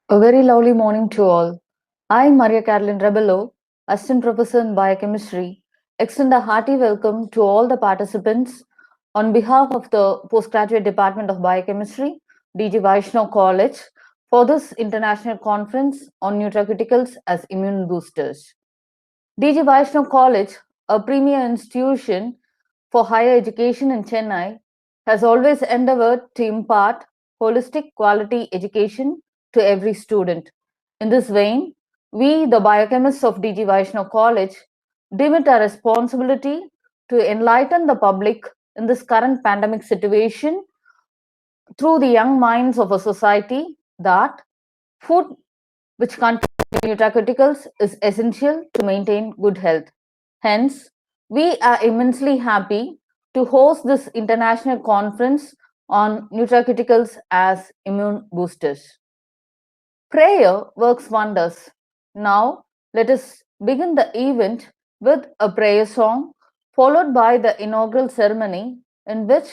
A very lovely morning to all. I, Maria Caroline Rebello, Assistant Professor in Biochemistry, extend a hearty welcome to all the participants on behalf of the Postgraduate Department of Biochemistry, DG Vaishnav College, for this international conference on nutraceuticals as immune boosters. DG Vaishnav College, a premier institution for higher education in Chennai, has always endeavored to impart holistic quality education to every student. In this vein, we, the biochemists of DG Vaishnav College, deem it a responsibility to enlighten the public in this current pandemic situation through the young minds of a society that food which contains nutraceuticals is essential to maintain good health. Hence, we are immensely happy to host this international conference on nutraceuticals as immune boosters. Prayer works wonders. Now, let us begin the event with a prayer song, followed by the inaugural ceremony, in which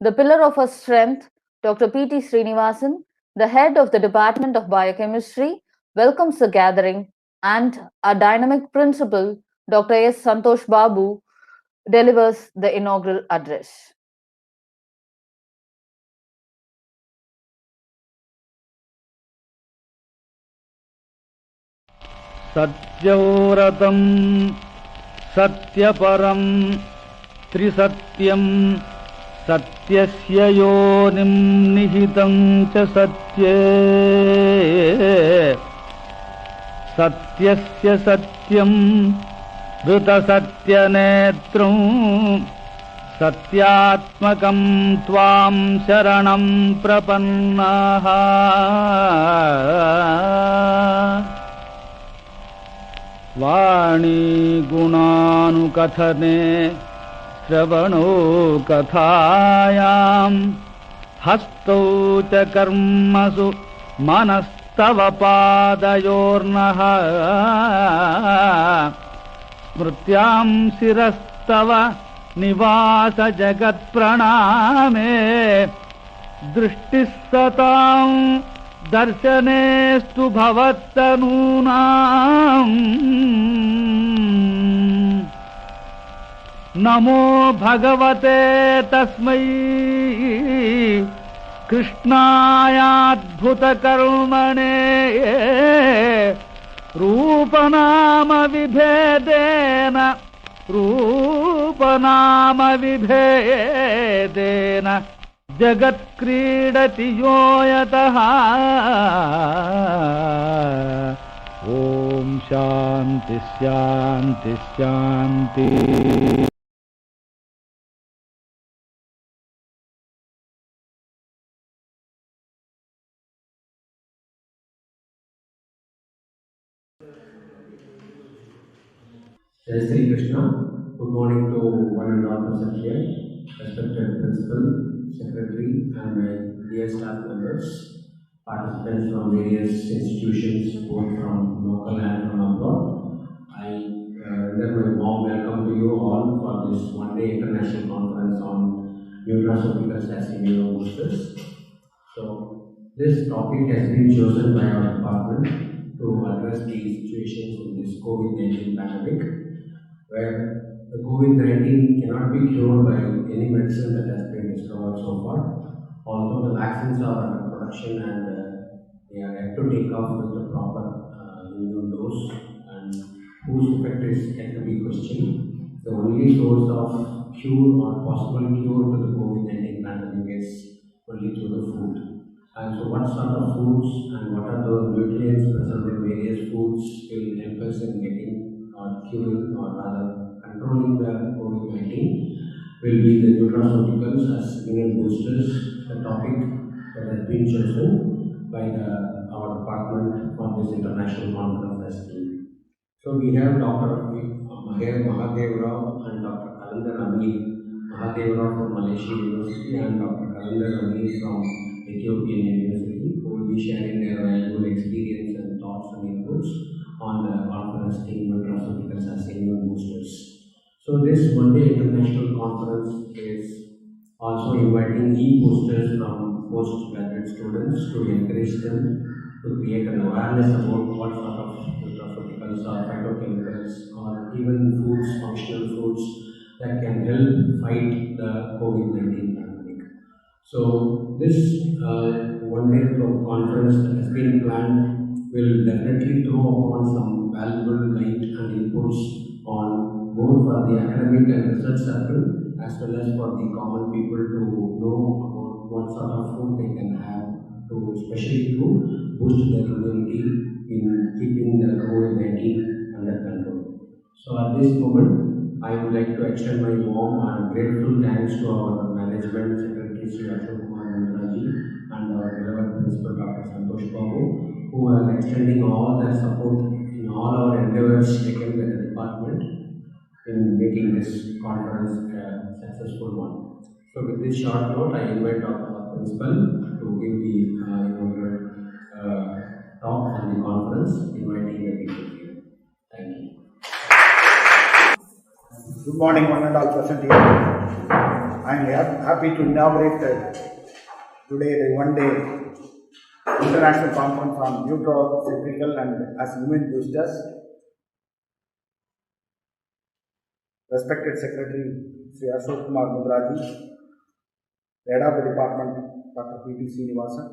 the pillar of our strength, Dr. P.T. Srinivasan, the head of the Department of Biochemistry, welcomes the gathering, and our dynamic principal, Dr. S. Santosh Babu, delivers the inaugural address. सत्यव्रतं सत्यपरं त्रिसत्यं सत्यस्य योनिं निहितं च सत्ये सत्यस्य सत्यं ऋतसत्यनेत्रं सत्यात्मकं त्वां शरणं प्रपन्नाः वाणी गुणानुकथने श्रवणो कथायां हस्तौ च कर्मसु मनस्तव पादयोर्नः स्मृत्यां शिरस्तव निवास जगत्प्रणामे दृष्टिः सतां दर्शनेस्तु भवत्तनूनाम् नमो भगवते तस्मै कृष्णायाद्भुतकर्मणे रूपनामविभेदेन जगत्क्रीडति यो यतः ॐ शान्ति शान्ति शान्ति। Jai Sri Krishna. Good morning to one and all present here, respected principal, secretary, and my dear staff members, participants from various institutions, both from local and from abroad. I render my warm welcome to you all for this one-day international conference on nutraceuticals as immunoboosters. So, this topic has been chosen by our department to address the situations in this COVID-19 pandemic, where the COVID-19 cannot be cured by any medicine that has been discovered so far. Although the vaccines are under production and they are yet to take off with the proper immune dose, and whose effect is yet to be questioned. The only source of cure or possible cure to the COVID-19 pandemic is only through the food. And so what sort of foods and what are the nutrients present in various foods will help us in getting or curing or rather controlling the COVID-19 will be the nutraceuticals as immune boosters, the topic that has been chosen by our department for this international conference as theme. So we have Dr. Mahadev Rao and Dr. Kalandar Amir. Mahadev Rao from Malaysia University and Dr. Kalandar Amir from Ethiopian University, who will be sharing their valuable experience and thoughts and inputs on the conference theme nutraceuticals as immune boosters. So this one-day international conference is also inviting e-boosters from postgraduate students to encourage them to create an awareness about what sort of nutraceuticals or phytochemicals or even foods, functional foods that can help fight the COVID-19 pandemic. So this one-day conference that has been planned will definitely throw upon some valuable light and inputs on both for the academic and research circle as well as for the common people to know about what sort of food they can have to especially to boost their immunity in keeping the COVID-19 under control. So at this moment, I would like to extend my warm and grateful thanks to our management secretary Sri Ashok Kumar Mundraji and our beloved principal Dr. Santosh Babu, who are extending all their support in all our endeavors taken by the department in making this conference a successful one. So with this short note, I invite our principal to give the inaugural talk on the conference, inviting the people here. Thank you. Good morning, one and all present here. I am happy to inaugurate today the one-day international conference on nutraceutical and as immune boosters. Respected Secretary Sri Ashok Kumar Mundraji, Head of the Department Dr. P.T. Srinivasan,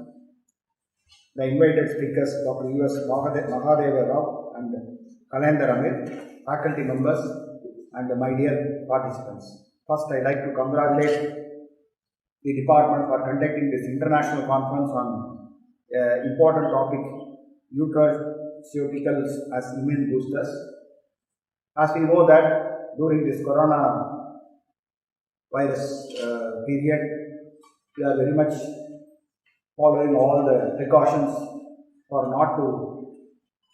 the invited speakers Dr. U.S. Mahadeva Rao and Kalendar Amir, faculty members, and my dear participants. First, I like to congratulate the department for conducting this international conference on important topic, nutraceuticals as immune boosters. As we know that during this corona virus period, we are very much following all the precautions for not to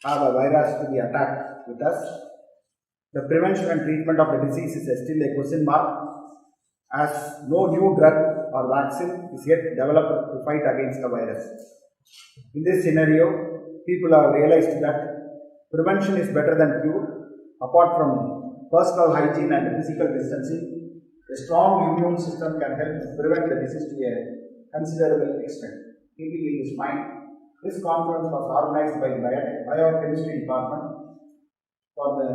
have a virus to be attacked with us. The prevention and treatment of the disease is still a question mark, as no new drug or vaccine is yet developed to fight against the virus. In this scenario, people have realized that prevention is better than cure. Apart from personal hygiene and physical distancing, a strong immune system can help prevent the disease to a considerable extent. Keeping in this mind, this conference was organized by Biochemistry Department for the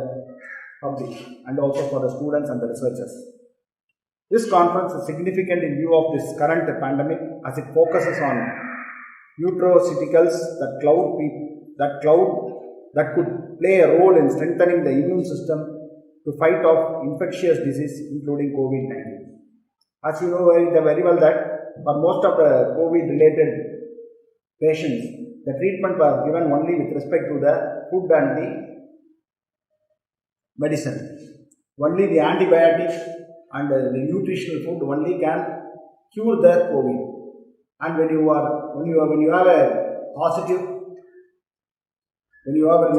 public and also for the students and the researchers. This conference is significant in view of this current pandemic as it focuses on nutraceuticals that could play a role in strengthening the immune system to fight off infectious disease including COVID-19. As you know very well that for most of the COVID-related patients, the treatment was given only with respect to the food and the medicine. Only the antibiotics and the nutritional food only can cure the COVID. And when you are in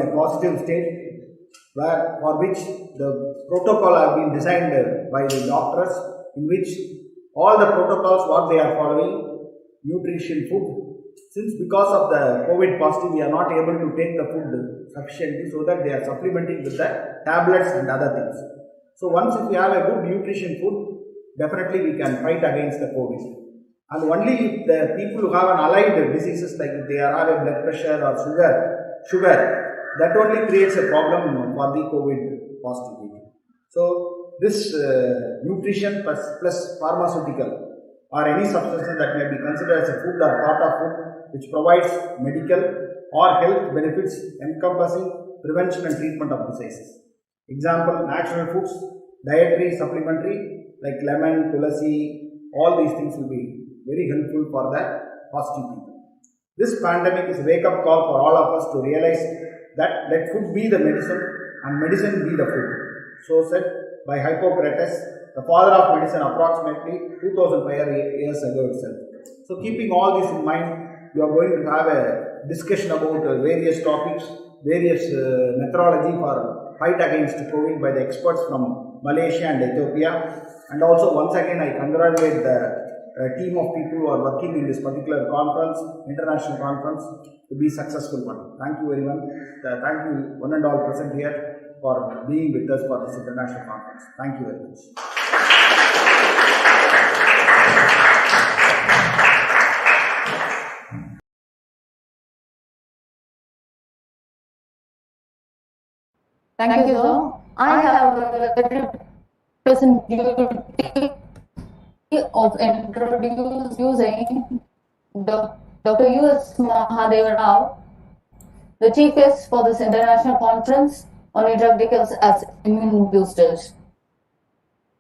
a positive state, for which the protocol have been designed by the doctors, in which all the protocols what they are following, nutrition, food. Since because of the COVID positive, we are not able to take the food sufficiently, so that they are supplementing with the tablets and other things. So once if we have a good nutrition food, definitely we can fight against the COVID. And only if the people who have an allied diseases like if they have a blood pressure or sugar, that only creates a problem for the COVID positivity. So this nutrition plus pharmaceutical or any substance that may be considered as a food or part of food which provides medical or health benefits encompassing prevention and treatment of diseases. Example, natural foods, dietary, supplementary like lemon, tulsi, all these things will be very helpful for the positive people. This pandemic is a wake-up call for all of us to realize that let food be the medicine and medicine be the food. So said by Hippocrates, the father of medicine, approximately 2500 years ago itself. So keeping all this in mind, we are going to have a discussion about various topics, various methodology for fight against COVID by the experts from Malaysia and Ethiopia. And also once again I congratulate the team of people who are working in this particular conference, international conference, to be successful one. Thank you very much. Thank you one and all present here for being with us for this international conference. Thank you very much. Thank you, sir. I have a very pleasant duty of introducing Dr. U.S. Mahadeva Rao, the chief guest for this international conference on intracticals as immune boosters.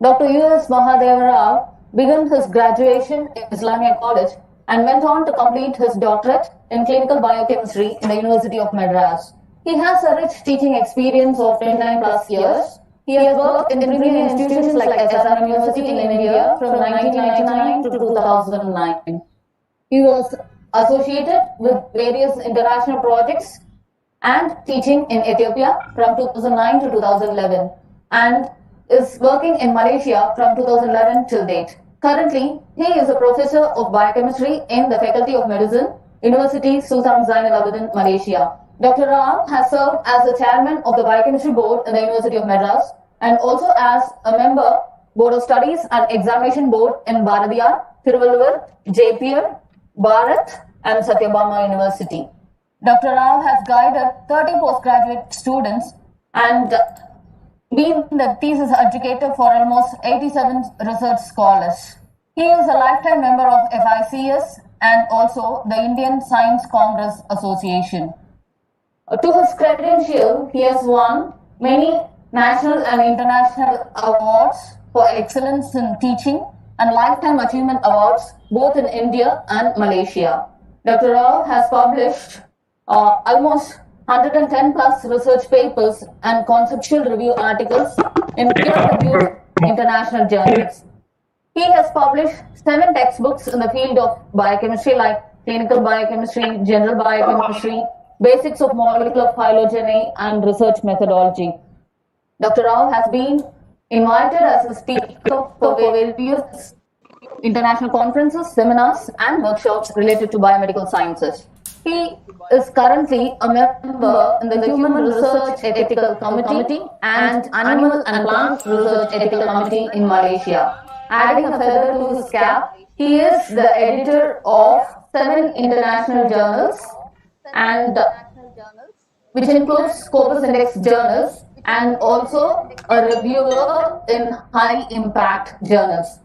Dr. U.S. Mahadeva Rao began his graduation in Islamia College and went on to complete his doctorate in clinical biochemistry in the University of Madras. He has a rich teaching experience of 29 plus years. He has worked in premier institutions like SRM University in India from 1999 to 2009. He was associated with various international projects and teaching in Ethiopia from 2009 to 2011 and is working in Malaysia from 2011 till date. Currently, he is a professor of biochemistry in the Faculty of Medicine, University Sultan Zainal Abidin, Malaysia. Dr. Rao has served as the chairman of the Biochemistry Board in the University of Madras and also as a member Board of Studies and Examination Board in Bharatiyar, Thiruvalluvar, JPM, Bharat and Satyabama University. Dr. Rao has guided 30 postgraduate students and been the thesis educator for almost 87 research scholars. He is a lifetime member of FICS and also the Indian Science Congress Association. To his credential, he has won many national and international awards for excellence in teaching and lifetime achievement awards both in India and Malaysia. Dr. Rao has published almost 110 plus research papers and conceptual review articles in peer-reviewed international journals. He has published 7 textbooks in the field of biochemistry like clinical biochemistry, general biochemistry, basics of molecular phylogeny, and research methodology. Dr. Rao has been invited as a speaker for various international conferences, seminars, and workshops related to biomedical sciences. He is currently a member in the Human Research Ethical Committee and Animal and Plant Research Ethical Committee in Malaysia. Adding a feather to his cap, he is the editor of 7 international journals and which includes Scopus Index journals and also a reviewer in high impact journals.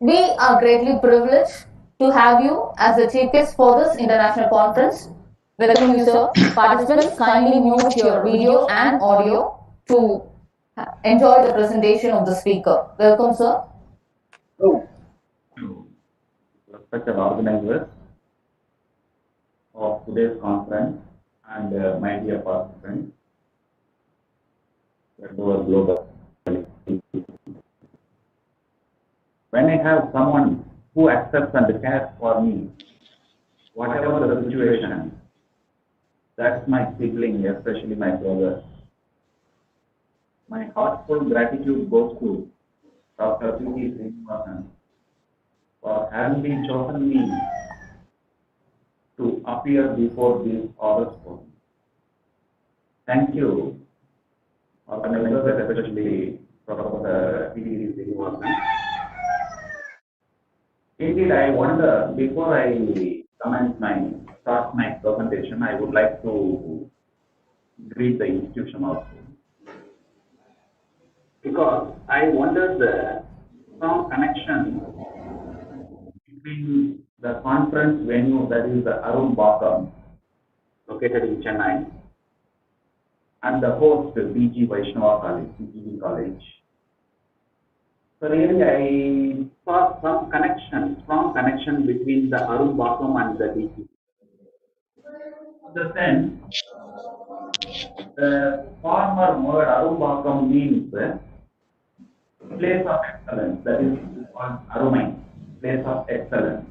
We are greatly privileged to have you as the chief guest for this international conference. Welcome you, sir. Participants, kindly mute your video and audio to enjoy the presentation of the speaker. Welcome, sir. To respected organizers of today's conference and my dear participants, global. When I have someone who accepts and cares for me, whatever the situation, that's my sibling, especially my brother. My heartful gratitude goes to Dr. P.T. Srinivasan for having been chosen me to appear before this august forum. Thank you, organizers, especially Professor P.T. Srinivasan. Indeed, I wonder, before I start my presentation, I would like to greet the institution also. Because I wonder the strong connection between the conference venue, that is the Arun Bakam, located in Chennai, and the host, BG Vaishnava College, BGV College. So really, I saw some connection, strong connection between the Arun Bakam and the BG. In the sense, the former word Arun Bakam means place of excellence, that is called Arumai, place of excellence.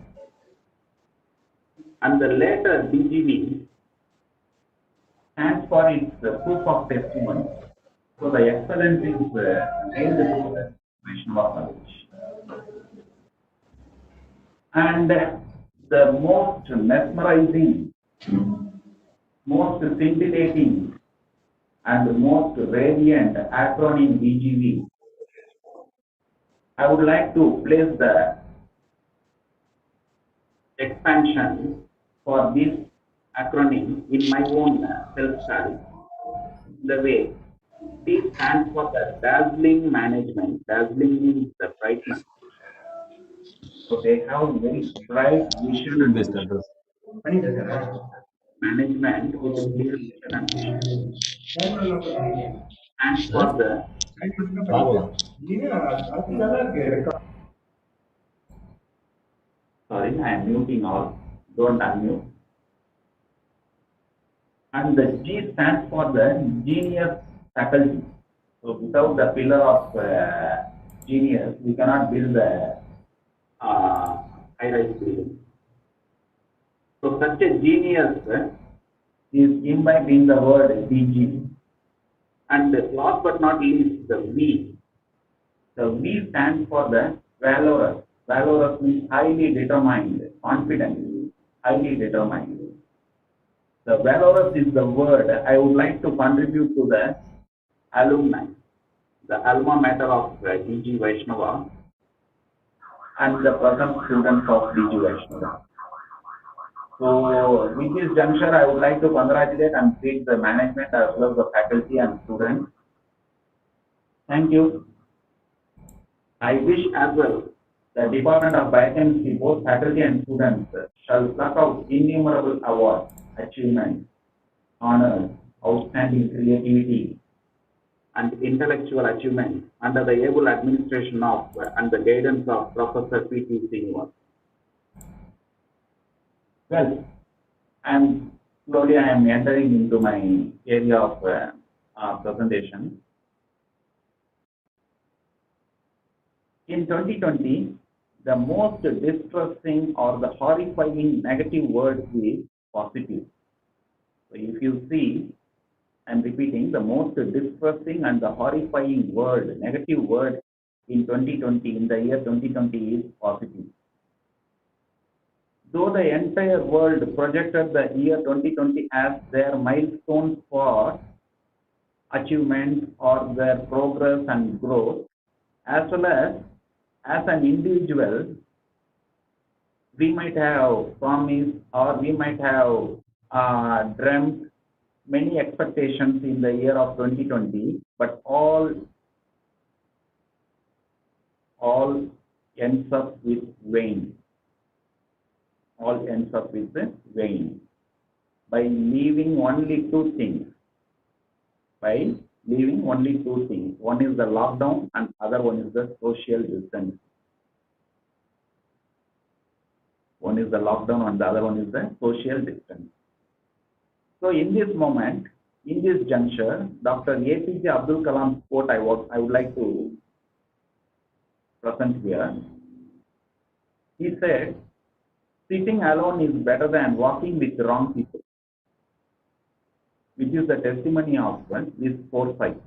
And the later BGV stands for its proof of testimony. So the excellence is named to Vaishnava College. And the most mesmerizing, most scintillating, and most radiant acronym BGV, I would like to place the expansion for this acronym in my own self-study. The way D stands for the dazzling management. Dazzling means the brightness. So they have very bright vision and mission. Management with clear vision and mission. Stands for the sorry, I am muting all. Don't unmute. And the G stands for the genius faculty. So without the pillar of genius, we cannot build the high-rise building. So such a genius is imbibed in the word DG. And last but not least, the V. The V stands for the valorous. Valorous means highly determined, confident, highly determined. The valorous is the word I would like to contribute to the alumni, the alma mater of DG Vaishnava and the present students of DG Vaishnava. So with this juncture, I would like to congratulate and thank the management as well as the faculty and students. Thank you. I wish as well the Department of Biochemistry, both faculty and students, shall pluck out innumerable awards, achievements, honors, outstanding creativity, and intellectual achievements under the able administration of and the guidance of Professor P.T. Srinivas. Well, slowly I am entering into my area of presentation. In 2020, the most distressing or the horrifying negative word is positive. So if you see, I'm repeating, the most distressing and the horrifying word, negative word in 2020, in the year 2020 is positive. Though the entire world projected the year 2020 as their milestone for achievement or their progress and growth, as well as an individual, we might have promised or we might have dreamt many expectations in the year of 2020, but all ends up with vain. All ends up with vain. By leaving only two things. One is the lockdown and other one is the social distance. One is the lockdown and the other one is the social distance. So in this moment, in this juncture, Dr. APJ Abdul Kalam's quote I would like to present here. He said, "Sitting alone is better than walking with the wrong people," which is the testimony of this foresight.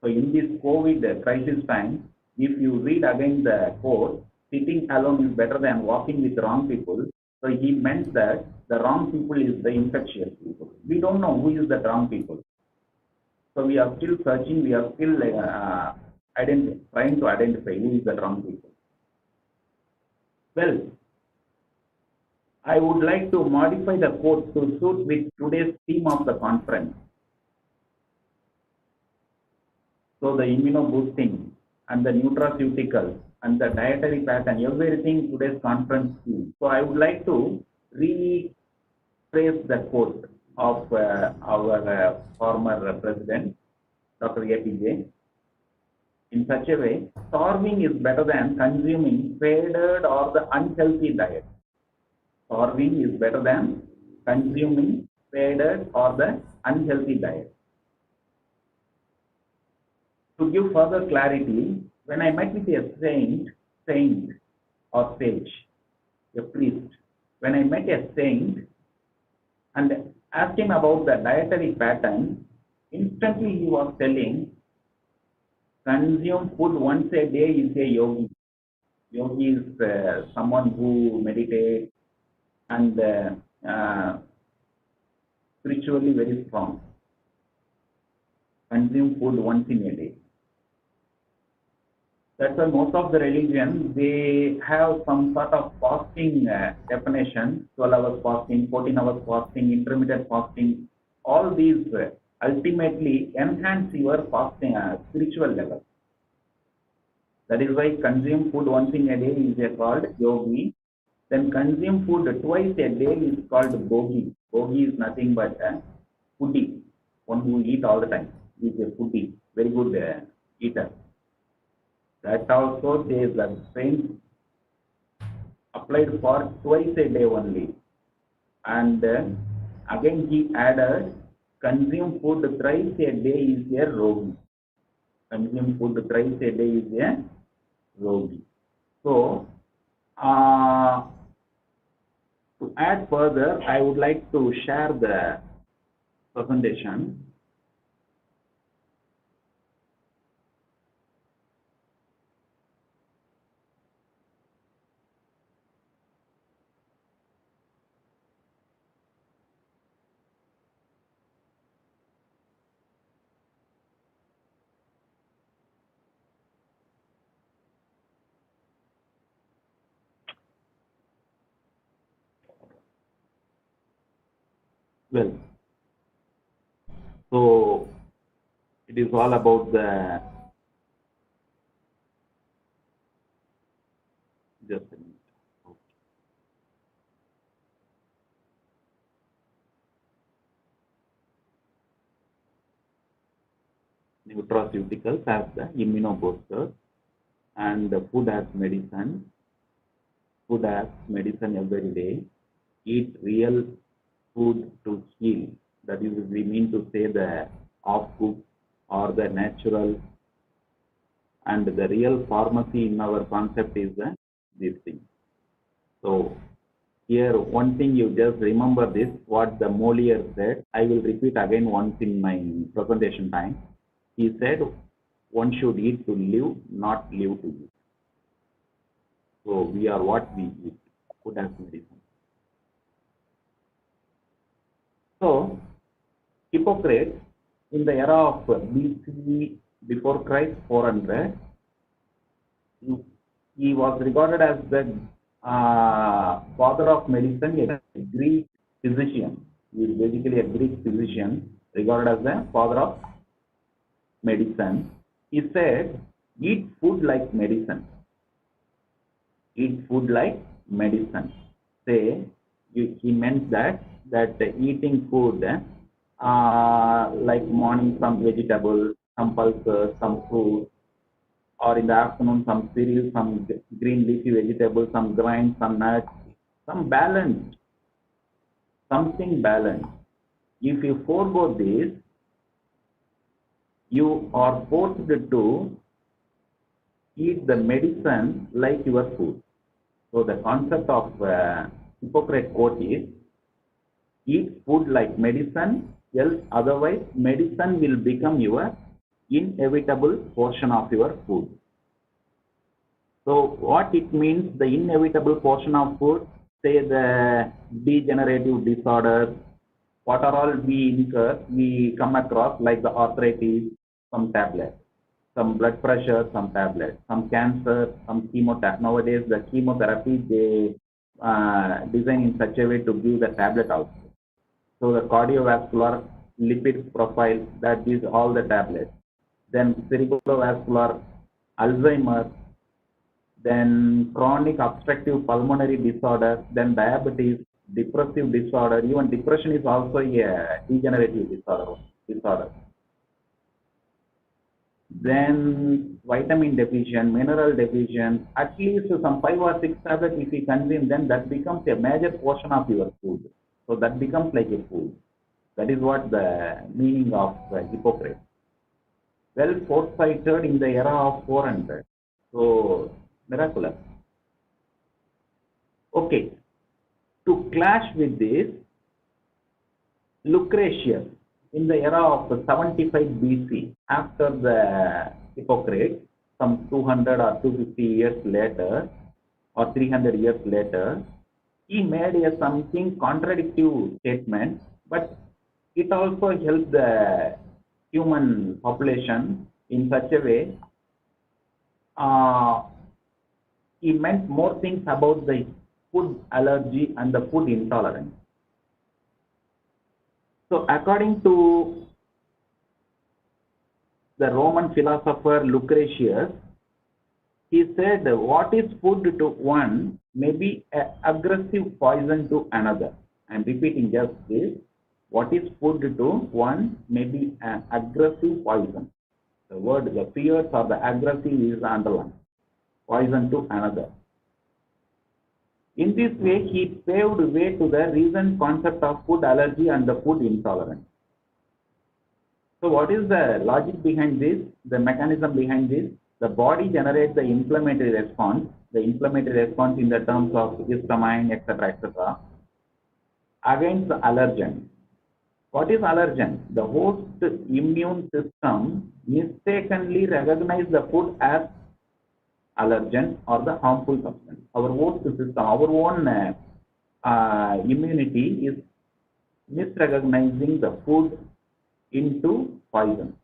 So in this COVID crisis time, if you read again the quote, "Sitting alone is better than walking with wrong people," so he meant that the wrong people is the infectious people. We don't know who is the wrong people. So we are still searching, we are still trying to identify who is the wrong people. Well, I would like to modify the quote to suit with today's theme of the conference. So the immunoboosting and the nutraceuticals and the dietary pattern, everything today's conference theme. So I would like to rephrase the quote of our former president, Dr. APJ, in such a way: starving is better than consuming faded or the unhealthy diet. Starving is better than consuming faded or the unhealthy diet. To give further clarity, when I met with a saint or sage, a priest, when I met a saint and asked him about the dietary pattern, instantly he was telling, consume food once a day is a yogi. Yogi is someone who meditates and spiritually very strong. Consume food once in a day. That's why most of the religions, they have some sort of fasting definition: 12 hours fasting, 14 hours fasting, intermittent fasting. All these ultimately enhance your fasting spiritual level. That is why consume food once in a day is called yogi. Then consume food twice a day is called bogi. Bogi is nothing but a foodie, one who eat all the time. He is a foodie, very good eater. That also says that same applied for twice a day only. And again he added consume food thrice a day is a rogi. Consume food thrice a day is a rogi. So to add further, I would like to share the presentation. Well, so it is all about the just a minute. Nutraceuticals as the immunobooster and the food as medicine. Food as medicine every day. Eat real food to heal. That is, we mean to say the off-cooked or the natural. And the real pharmacy in our concept is this thing. So here, one thing you just remember this, what the Moliere said. I will repeat again once in my presentation time. He said, one should eat to live, not live to eat. So we are what we eat, food as medicine. So Hippocrates, in the era of BC, before Christ, 400, he was regarded as the father of medicine, a Greek physician. He is basically a Greek physician, regarded as the father of medicine. He said, eat food like medicine. Eat food like medicine. Say, he meant that eating food like morning some vegetables, some pulses, some fruits, or in the afternoon some cereals, some green leafy vegetables, some grains, some nuts, some balanced, something balanced. If you forego this, you are forced to eat the medicine like your food. So the concept of Hippocrates quote is, eat food like medicine, else otherwise medicine will become your inevitable portion of your food. So what it means, the inevitable portion of food, say the degenerative disorders, what are all we come across, like the arthritis, some tablets, some blood pressure, some tablets, some cancer, some chemotherapy. Nowadays the chemotherapy they design in such a way to give the tablet out. So the cardiovascular lipid profile, that is all the tablets. Then cerebrovascular, Alzheimer, then chronic obstructive pulmonary disorder, then diabetes, depressive disorder. Even depression is also a degenerative disorder. Then vitamin deficient, mineral deficient, at least some 5 or 6 tablets if you consume, then that becomes a major portion of your food. So that becomes like a food. That is what the meaning of Hippocrates. Well foresighted in the era of 400. So miraculous. Okay. To clash with this, Lucretius, in the era of 75 BC, after the Hippocrates, some 200 or 250 years later, or 300 years later, he made a something contradictory statement, but it also helped the human population in such a way. He meant more things about the food allergy and the food intolerance. So according to the Roman philosopher Lucretius, he said, what is food to one may be an aggressive poison to another. I am repeating just this. What is food to one may be an aggressive poison. The word, the fierce or the aggressive is underlined. Poison to another. In this way, he paved way to the recent concept of food allergy and the food intolerance. So what is the logic behind this, the mechanism behind this? The body generates the inflammatory response in the terms of histamine, etc., etc., against the allergen. What is allergen? The host immune system mistakenly recognizes the food as allergen or the harmful substance. Our host system, our own immunity is misrecognizing the food into poison.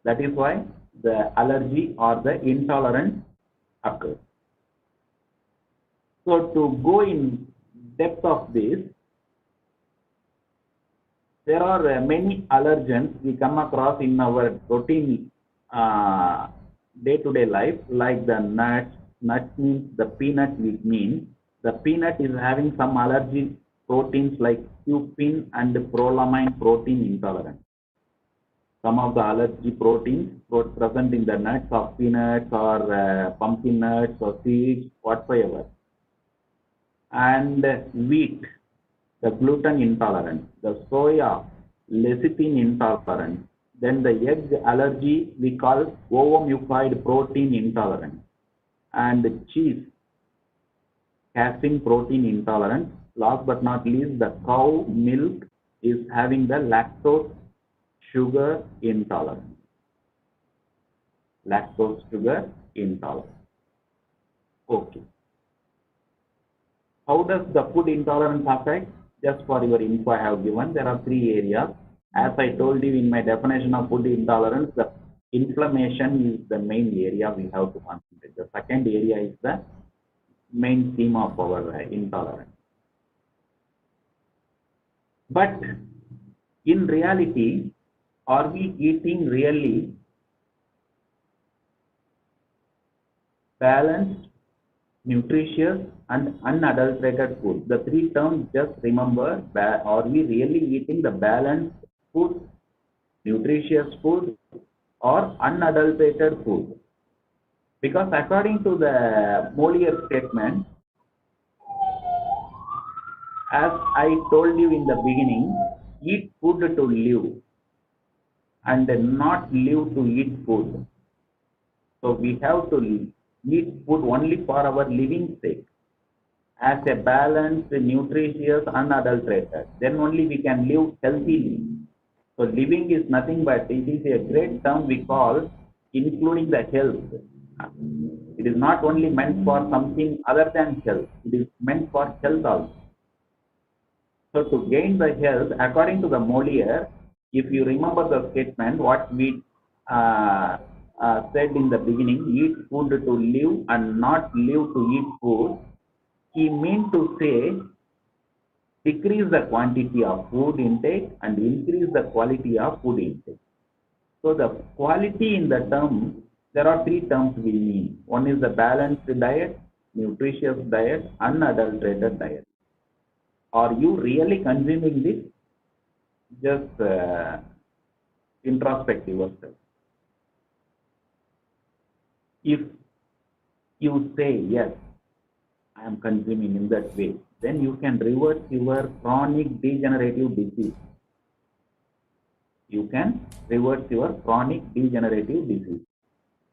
That is why the allergy or the intolerance occurs. So to go in depth of this, there are many allergens we come across in our routine day-to-day life, like the nuts. Nuts means the peanut, which means the peanut is having some allergy proteins like cupin and prolamine protein intolerance. Some of the allergy proteins present in the nuts of peanuts or pumpkin nuts or seeds, whatsoever. And wheat, the gluten intolerance, the soya, lecithin intolerance, then the egg allergy we call ovomucoid protein intolerance, and the cheese, casein protein intolerance. Last but not least, the cow milk is having the lactose sugar intolerance. Lactose sugar intolerance. Okay. How does the food intolerance affect? Just for your info I have given, there are three areas. As I told you in my definition of food intolerance, the inflammation is the main area we have to concentrate. The second area is the main theme of our intolerance. But in reality, are we eating really balanced, nutritious, and unadulterated food? The three terms, just remember, are we really eating the balanced food, nutritious food, or unadulterated food? Because according to the Molière statement, as I told you in the beginning, eat food to live and not live to eat food. So we have to eat food only for our living sake, as a balanced, nutritious, unadulterated. Then only we can live healthily. So living is nothing but, it is a great term we call including the health. It is not only meant for something other than health, it is meant for health also. So to gain the health, according to the Molière, if you remember the statement, what we said in the beginning, eat food to live and not live to eat food, he means to say, decrease the quantity of food intake and increase the quality of food intake. So the quality in the term, there are three terms we mean. One is the balanced diet, nutritious diet, unadulterated diet. Are you really consuming this? Just introspect yourself. If you say, yes, I am consuming in that way, then you can reverse your chronic degenerative disease. You can reverse your chronic degenerative disease.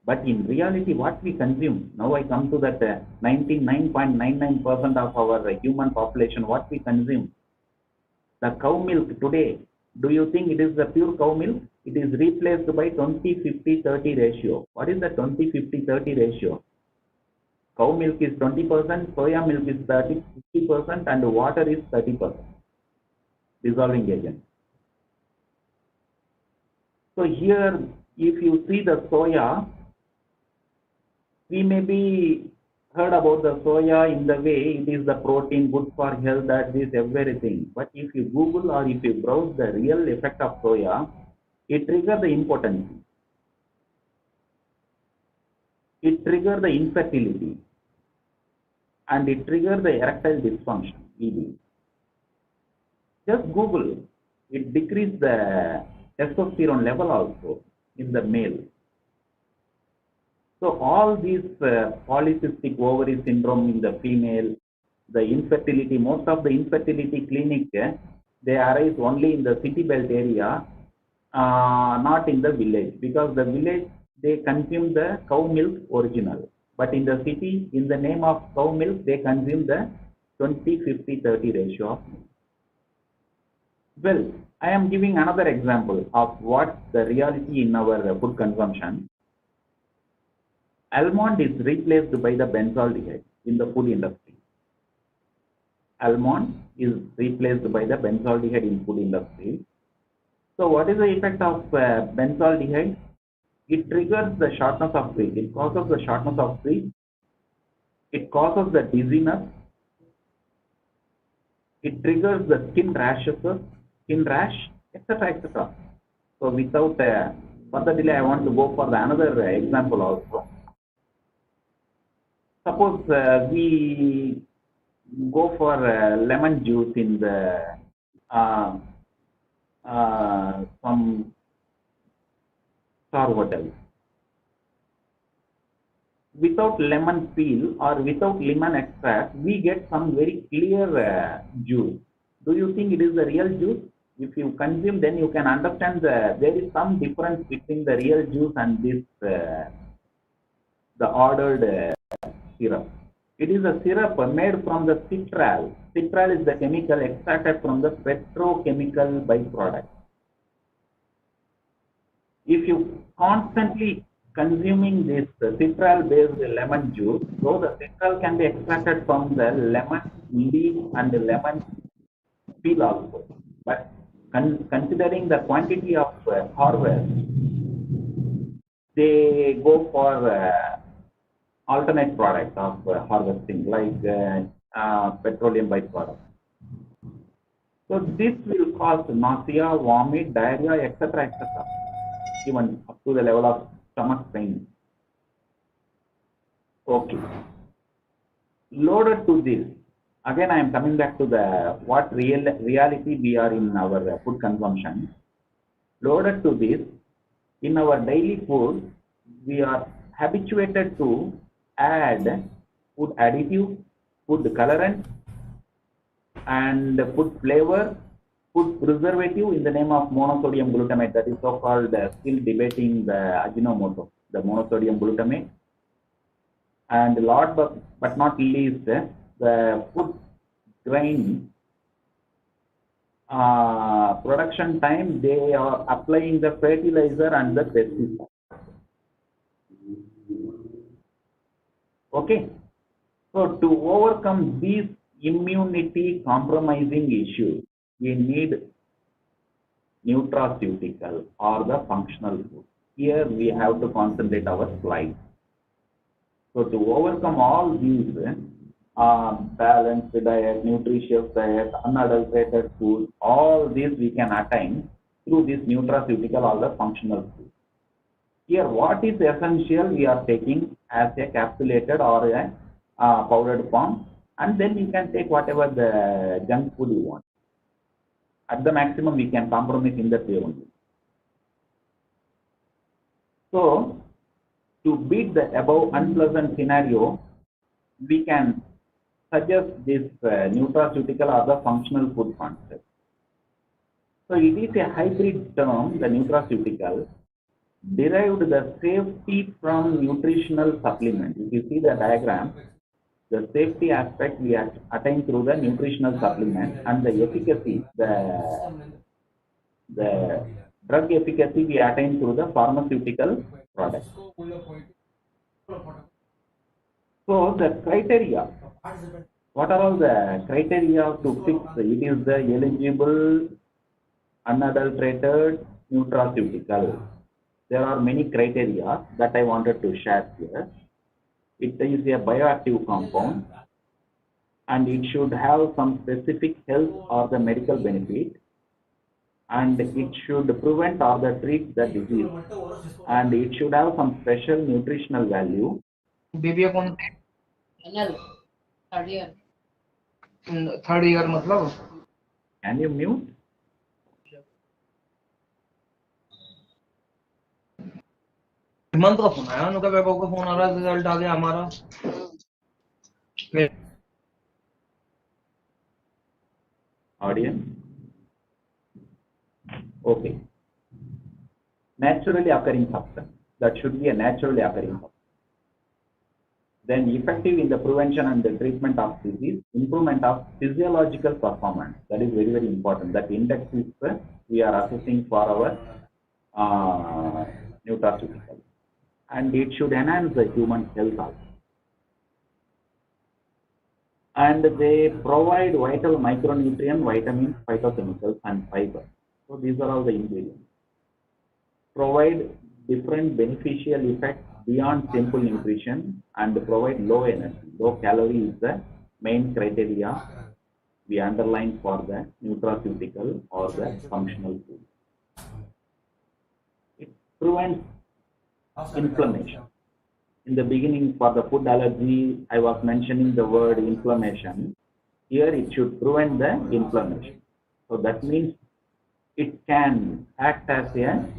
But in reality, what we consume, now I come to that 99.99% of our human population, what we consume. The cow milk today, do you think it is the pure cow milk? It is replaced by 20-50-30 ratio. What is the 20-50-30 ratio? Cow milk is 20%, soya milk is 50%, and water is 30%. Dissolving agent. So here, if you see the soya, we may be heard about the soya in the way it is the protein, good for health, that is everything. But if you Google or if you browse the real effect of soya, it triggers the impotency. it triggers the infertility, and it triggers the erectile dysfunction, ED. Just Google, it decreases the testosterone level also in the male. So all these polycystic ovary syndrome in the female, the infertility, most of the infertility clinic, they arise only in the city belt area, not in the village, because the village, they consume the cow milk original. But in the city, in the name of cow milk, they consume the 20, 50, 30 ratio of milk. Well, I am giving another example of what the reality in our food consumption. Almond is replaced by the benzaldehyde in the food industry. Almond is replaced by the benzaldehyde in food industry. So what is the effect of benzaldehyde? It triggers the shortness of breath. It causes the shortness of breath. It causes the dizziness. It triggers the skin rashes, skin rash, etc., etc. So without further delay, I want to go for the another example also. Suppose we go for lemon juice in the some star hotel. Without lemon peel or without lemon extract, we get some very clear juice. Do you think it is the real juice? If you consume, then you can understand there is some difference between the real juice and this the ordered syrup. It is a syrup made from the citral. Citral is the chemical extracted from the petrochemical byproduct. If you constantly consuming this citral based lemon juice, so the citral can be extracted from the lemon leaf and the lemon peel also. But considering the quantity of harvest, they go for alternate products of harvesting, like petroleum byproduct. So this will cause nausea, vomit, diarrhea, etc., etc., even up to the level of stomach pain. Okay. Loaded to this, again I am coming back to the what reality we are in our food consumption. Loaded to this, in our daily food, we are habituated to add food additive, food colorant, and food flavor, food preservative in the name of monosodium glutamate, that is so-called still debating the Ajinomoto, the monosodium glutamate. And last but not least, the food grain production time, they are applying the fertilizer and the pesticide. Okay, so to overcome these immunity compromising issues, we need nutraceutical or the functional food. Here we have to concentrate our slide. So to overcome all these balanced diet, nutritious diet, unadulterated food, all these we can attain through this nutraceutical or the functional food. Here, what is essential we are taking as a capsulated or a powdered form, and then you can take whatever the junk food you want. At the maximum, we can compromise in that way only. So, to beat the above unpleasant scenario, we can suggest this nutraceutical or the functional food concept. So, it is a hybrid term, the nutraceutical, derived the safety from nutritional supplement. If you see the diagram, the safety aspect we attain through the nutritional supplement, and the efficacy, the drug efficacy we attain through the pharmaceutical product. So the criteria, what are all the criteria to fix it is the eligible unadulterated nutraceutical? There are many criteria that I wanted to share here. It is a bioactive compound, and it should have some specific health or the medical benefit, and it should prevent or the treat the disease, and it should have some special nutritional value, BBA कौन third year मतलब Can you mute? Hemant का phone आया, उनका वैभव का phone आ रहा है, result आ गया हमारा। Audience? Okay. Naturally occurring substance. That should be a naturally occurring substance. Then effective in the prevention and the treatment of disease, improvement of physiological performance. That is very, very important. That index is we are assessing for our nutraceutical. And it should enhance the human health also. And they provide vital micronutrient, vitamins, phytochemicals, and fiber. So these are all the ingredients. Provide different beneficial effects beyond simple nutrition and provide low energy. Low calorie is the main criteria we underline for the nutraceutical or the functional food. It prevents inflammation. In the beginning, for the food allergy, I was mentioning the word inflammation. Here it should prevent the inflammation. So that means it can act as an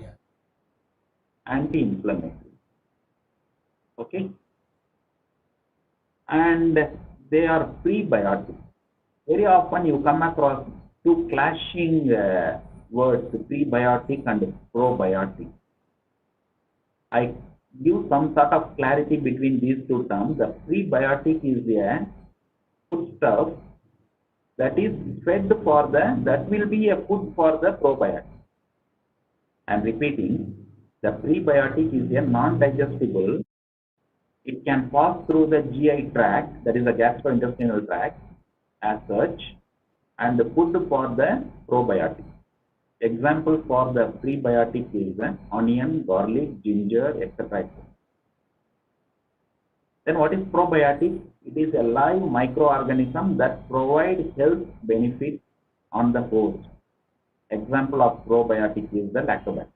anti-inflammatory. Okay? And they are prebiotic. Very often you come across two clashing words, prebiotic and probiotic. I give some sort of clarity between these two terms. The prebiotic is a food stuff that is fed for that will be a food for the probiotic. I am repeating, the prebiotic is a non-digestible. It can pass through the GI tract, that is the gastrointestinal tract as such, and the food for the probiotic. Example for the prebiotic is onion, garlic, ginger, etc. Then what is probiotic? It is a live microorganism that provides health benefits on the host. Example of probiotic is the lactobacillus.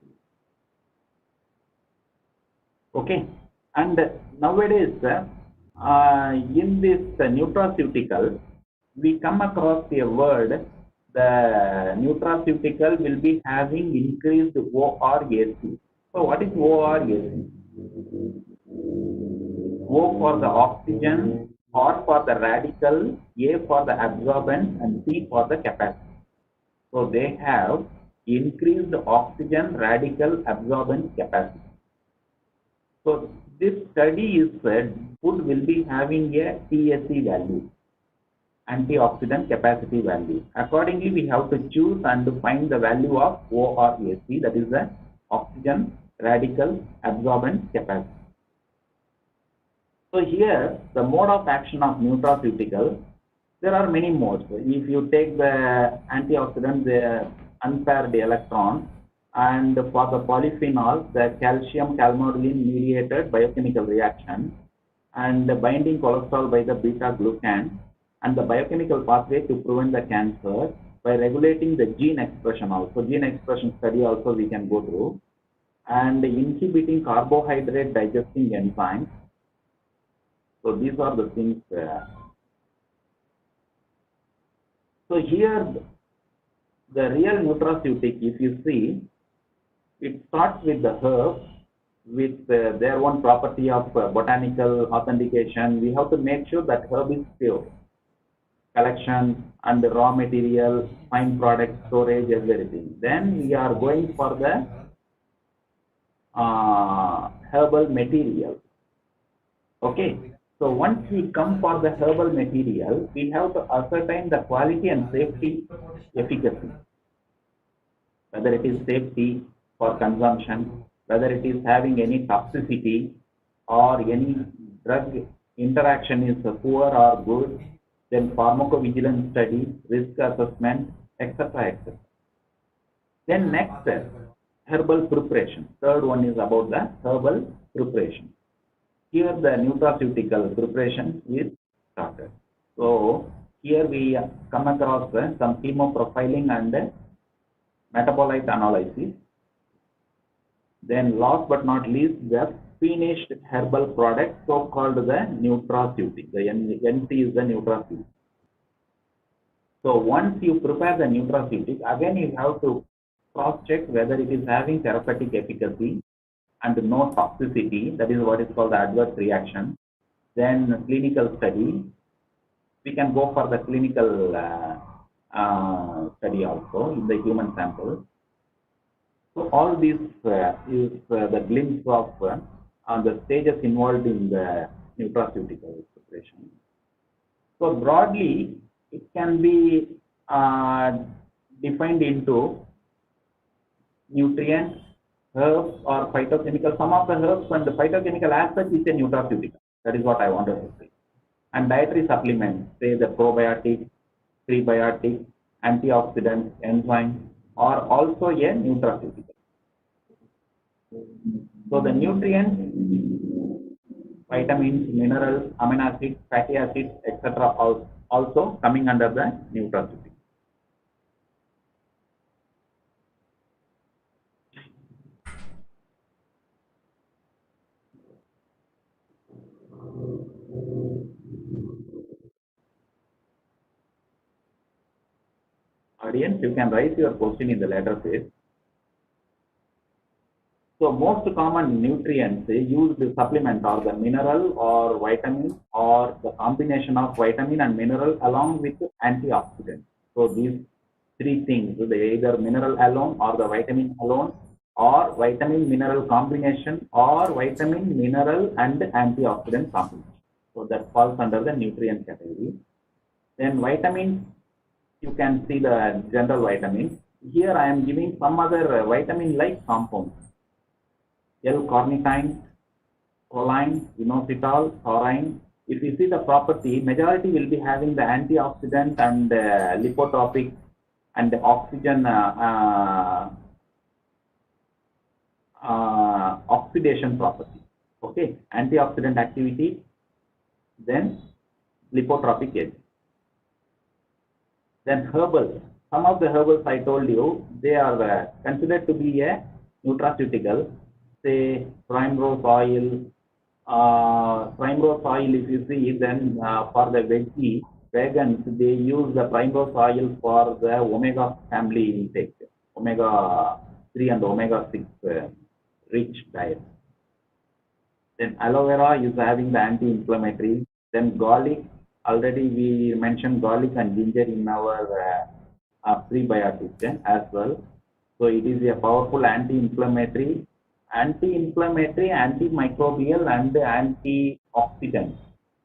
Okay, and nowadays in this nutraceutical, we come across a word. The nutraceutical will be having increased ORAC. So what is ORAC? O for the oxygen, R for the radical, A for the absorbance, and C for the capacity. So they have increased oxygen, radical, absorbance capacity. So this study is said food will be having a TSC value, antioxidant capacity value. Accordingly, we have to choose and to find the value of ORAC, that is the oxygen, radical, absorbance capacity. So here, the mode of action of nutraceutical, there are many modes. If you take the antioxidant, the unpaired electron, and for the polyphenol, the calcium calmodulin mediated biochemical reaction, and the binding cholesterol by the beta glucan, and the biochemical pathway to prevent the cancer by regulating the gene expression also. Gene expression study also we can go through, and inhibiting carbohydrate digesting enzymes. So these are the things. So here, the real nutraceutic, if you see, it starts with the herb, with their own property of botanical authentication. We have to make sure that herb is pure. Collection and the raw material, fine product, storage, everything. Then we are going for the herbal material. Okay. So once we come for the herbal material, we have to ascertain the quality and safety efficacy. Whether it is safety for consumption, whether it is having any toxicity or any drug interaction is poor or good, then pharmacovigilance study, risk assessment, etc. etc. Then next step, herbal preparation. Third one is about the herbal preparation. Here the nutraceutical preparation is started. So here we come across some chemoprofiling and metabolite analysis. Then last but not least, the finished herbal product, so-called the nutraceutic. The NC is the nutraceutic. So once you prepare the nutraceutic, again you have to cross-check whether it is having therapeutic efficacy and no toxicity. That is what is called the adverse reaction. Then clinical study. We can go for the clinical study also in the human sample. So all this is the glimpse of the stages involved in the nutraceutical preparation. So broadly, it can be defined into nutrients, herbs, or phytochemical. Some of the herbs and the phytochemical aspect is a nutraceutical. That is what I wanted to say. And dietary supplements, say the probiotics, prebiotics, antioxidants, enzymes, are also a nutraceutical. So the nutrients, vitamins, minerals, amino acids, fatty acids, etc. are also coming under the nutraceutical. Audience, you can raise your question in the later phase. So most common nutrients used supplement are the mineral or vitamin or the combination of vitamin and mineral along with antioxidants. So these three things, either mineral alone or the vitamin alone or vitamin mineral combination or vitamin mineral and antioxidant combination. So that falls under the nutrient category. Then vitamins, you can see the general vitamins. Here I am giving some other vitamin-like compounds. L-carnitine, choline, inositol, taurine. If you see the property, majority will be having the antioxidant and lipotropic and the oxygen oxidation property. Okay, antioxidant activity, then lipotropic agent. Then herbals. Some of the herbals I told you, they are considered to be a nutraceutical. Say primrose oil. Primrose oil, if you see, then for the vegans, they use the primrose oil for the omega family intake, omega 3 and omega 6 rich diet. Then aloe vera is having the anti-inflammatory. Then garlic, already we mentioned garlic and ginger in our prebiotics as well. So it is a powerful anti-inflammatory, antimicrobial and antioxidant.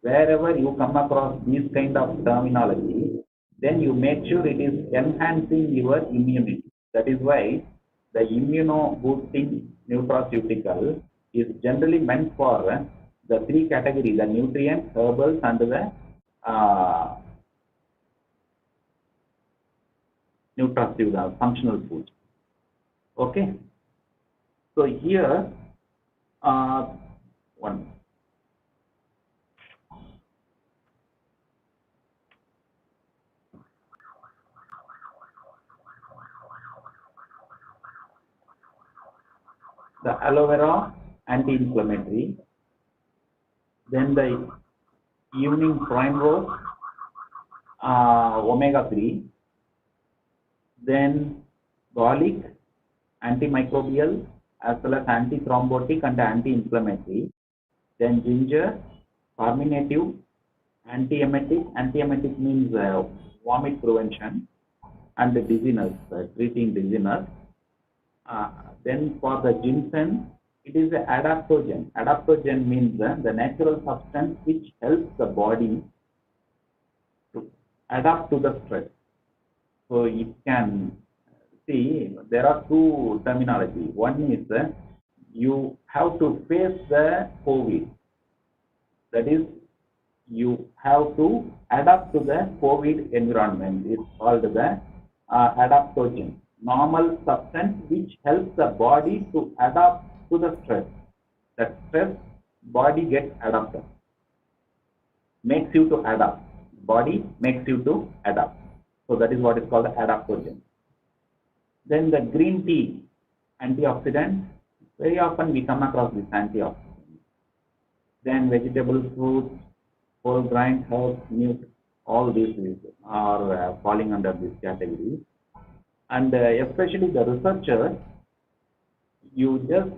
Wherever you come across these kind of terminology, then you make sure it is enhancing your immunity. That is why the immuno-boosting nutraceutical is generally meant for the three categories, the nutrients, herbals, and the nutraceutical, functional foods. Okay. So here, one. The aloe vera, anti-inflammatory. Then the evening primrose, omega 3. Then garlic, antimicrobial as well as antithrombotic and anti-inflammatory. Then ginger, carminative, antiemetic. Antiemetic means vomit prevention and dizziness, treating dizziness. Then for the ginseng, it is an adaptogen. Adaptogen means the natural substance which helps the body to adapt to the stress. So you can see there are two terminology. One is you have to face the COVID. That is, you have to adapt to the COVID environment. It's called the adaptogen. Normal substance which helps the body to adapt to the stress. That stress, body gets adapted. Makes you to adapt. Body makes you to adapt. So that is what is called the adaptogen. Then the green tea, antioxidant. Very often we come across this antioxidant. Then vegetables, fruits, whole grain, herbs, meat, all these are falling under this category. And especially the researchers, you just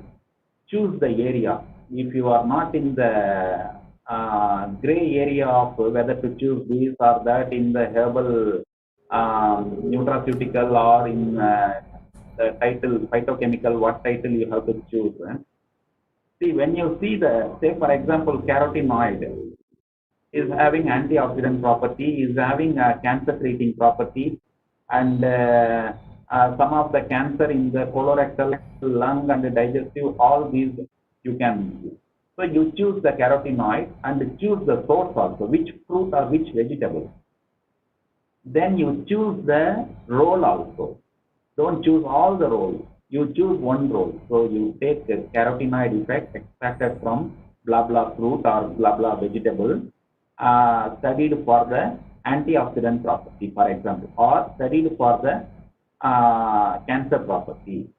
choose the area. If you are not in the gray area of whether to choose this or that in the herbal nutraceutical or in the title phytochemical, what title you have to choose. See, when you see the, say for example, carotenoid is having antioxidant property, is having a cancer treating property, and some of the cancer in the colorectal, lung, and the digestive, all these you can use. So you choose the carotenoid and choose the source also, which fruit or which vegetable. Then you choose the role also. Don't choose all the roles. You choose one role. So you take the carotenoid effect extracted from blah blah fruit or blah blah vegetable, studied for the antioxidant property, for example, or studied for the cancer property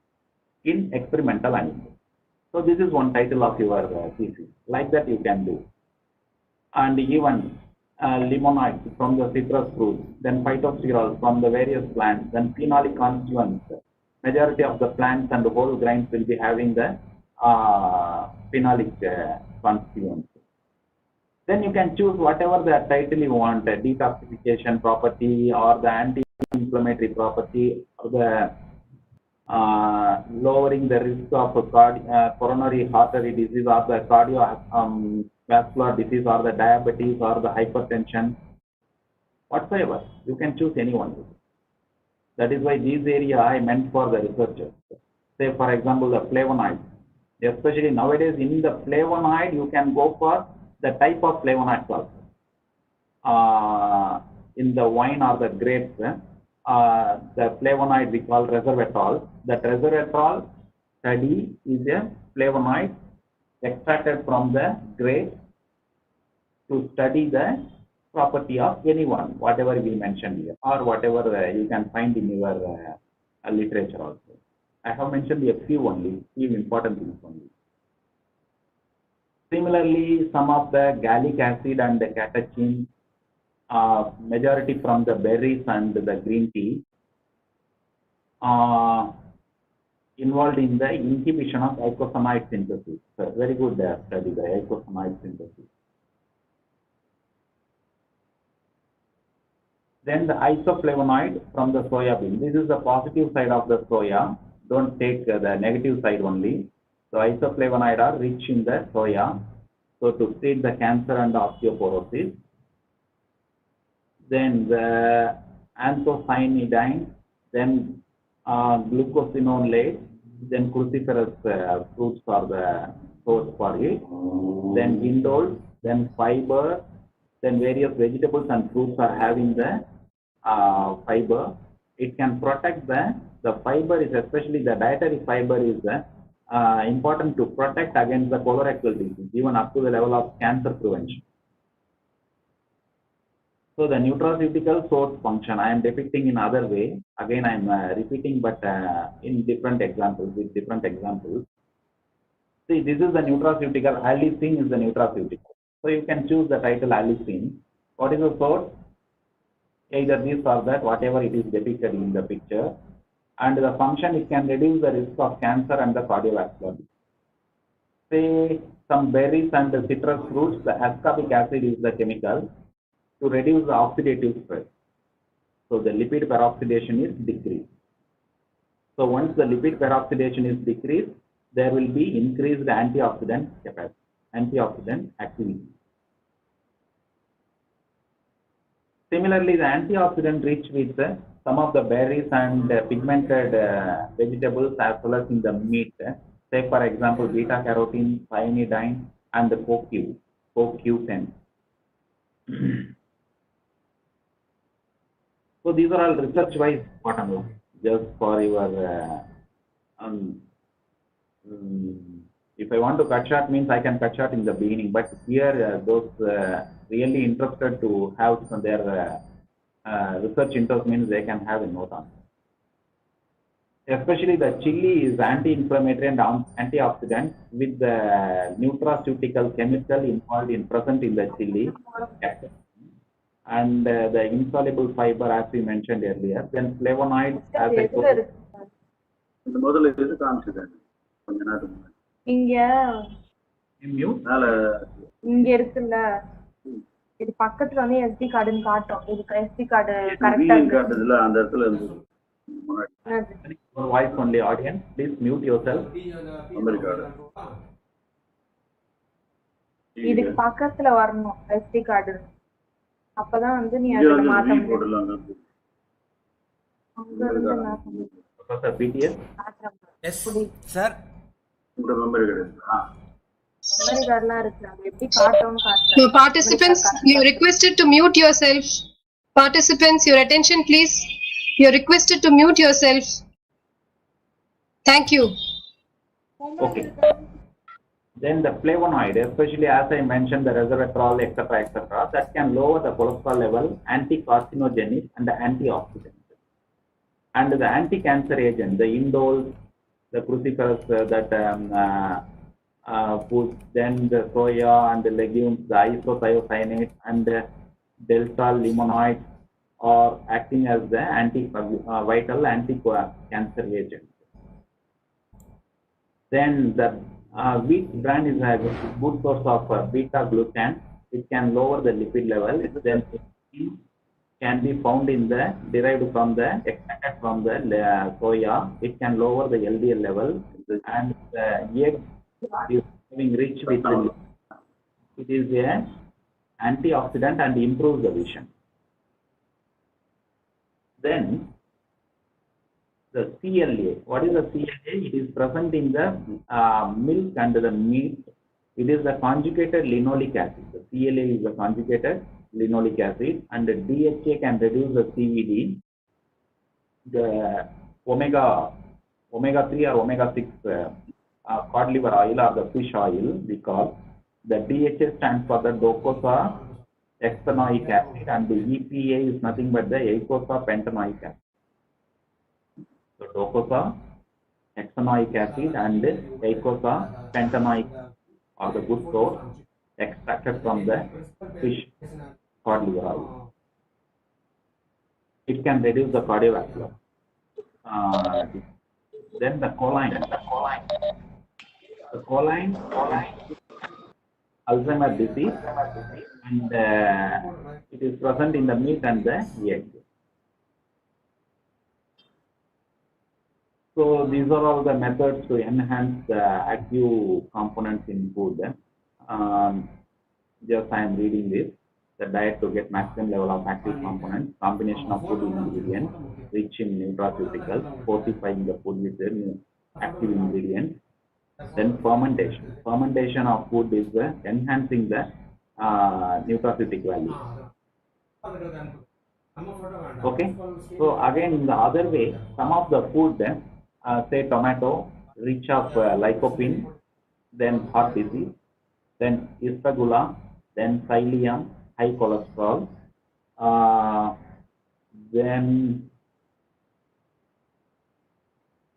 in experimental animals. So this is one title of your thesis. Like that you can do. And even limonoids from the citrus fruits, then phytosterols from the various plants, then phenolic constituents. Majority of the plants and the whole grains will be having the phenolic constituents. Then you can choose whatever the title you want, the detoxification property or the anti-inflammatory property or the lowering the risk of coronary artery disease or the cardiovascular disease or the diabetes or the hypertension, whatsoever. You can choose any one. That is why this area I meant for the researchers. Say for example the flavonoids. Especially nowadays in the flavonoid you can go for the type of flavonoids also. In the wine or the grapes, the flavonoid we call resveratrol. That resveratrol study is a flavonoid extracted from the grape to study the property of anyone, whatever we mentioned here, or whatever you can find in your literature also. I have mentioned a few only, few important things only. Similarly, some of the gallic acid and the catechin, majority from the berries and the green tea, involved in the inhibition of eicosanoid synthesis. So very good study, the eicosanoid synthesis. Then the isoflavonoid from the soya bean. This is the positive side of the soya. Don't take the negative side only. So isoflavonoid are rich in the soya. So to treat the cancer and osteoporosis. Then the anthocyanidine, then glucosinolate, then cruciferous fruits are the source for it. Then indole, then fiber, then various vegetables and fruits are having the fiber. It can protect the fiber is, especially the dietary fiber is important to protect against the colorectal disease, even up to the level of cancer prevention. So the nutraceutical source function I am depicting in other way. Again I am repeating, but in different examples, with different examples. See, this is the nutraceutical. Allicin is the nutraceutical. So you can choose the title allicin. What is the source? Either this or that, whatever it is depicted in the picture. And the function, it can reduce the risk of cancer and the cardiovascular disease. Say some berries and the citrus fruits, the ascorbic acid is the chemical to reduce the oxidative stress. So the lipid peroxidation is decreased. So once the lipid peroxidation is decreased, there will be increased antioxidant capacity, antioxidant activity. Similarly, the antioxidant rich with some of the berries and pigmented vegetables as well as in the meat. Say for example, beta carotene, cyanidine, and the CoQ10. So these are all research-wise important, just for your. If I want to cut short, means I can cut short in the beginning, but here those really interested to have their research interest means they can have a note on. Especially the chili is anti-inflammatory and antioxidant with the nutraceutical chemical involved in present in the chili, and the insoluble fiber as we mentioned earlier. Then flavonoids, as I told you. இந்த முதல்ல இது காமிச்சது கொஞ்ச நேரத்துக்கு முன்னாடி. இங்க Mute. மேல இங்க இருக்குல்ல, இது பக்கத்துல வந்து SD கார்டுன்னு காட்டும். இது SD கார்டு கரெக்டா வீடியோ காட்டுதுல அந்த இடத்துல இருந்து முன்னாடி Your voice only, audience. Please mute yourself. Memory card. இதுக்கு பக்கத்துல வரணும் SD கார்டு. அப்பதான் வந்து நீ இங்க அதுல வந்து மாத்த V முடியும். போடலாம். அங்க இருந்து மாத்த முடியும். Professor BTS. Yes, sir. இந்த மெமரி கார்டு. மெமரி கார்டுலாம் இருக்கு. அது எப்படி காட்டும்னு காட்டுறேன். No, participants, you are requested to mute yourself. Participants, your attention please. You are requested to mute yourself. Thank you. Okay. Then the flavonoid, especially as I mentioned, the resveratrol, etc., that can lower the cholesterol level, anti-carcinogenic and antioxidant. And the anti-cancer agent, the indoles, the cruciferous, foods, then the soya and the legumes, the isothiocyanates and the delta limonoids are acting as the vital anti-cancer agent. Then the wheat bran is a good source of beta glucan. It can lower the lipid level. Then it can be found in the derived from the extracted from the soya. It can lower the LDL level, and the egg is being rich with it is a antioxidant and improves the vision. Then the CLA. What is the CLA? It is present in the milk and the meat. It is the conjugated linoleic acid. The CLA is the conjugated linoleic acid, and the DHA can reduce the CVD. The omega 3 or omega 6 cod liver oil or the fish oil, we call the DHA stands for the docosahexaenoic acid, and the EPA is nothing but the eicosapentaenoic acid. So docosahexaenoic acid and eicosapentaenoic are the good source extracted from the fish cod liver oil. It can reduce the cardiovascular. Then the choline. The choline, Alzheimer's disease, and it is present in the meat and the egg. So these are all the methods to enhance the active components in food. Just I am reading this. The diet to get maximum level of active components, combination of food ingredients rich in nutraceuticals, fortifying the food with the active ingredients. Then fermentation. Fermentation of food is enhancing the nutraceutic value. Okay. So again, in the other way, some of the food, say tomato, rich of lycopene, then heart disease, then isagula, then psyllium, high cholesterol, then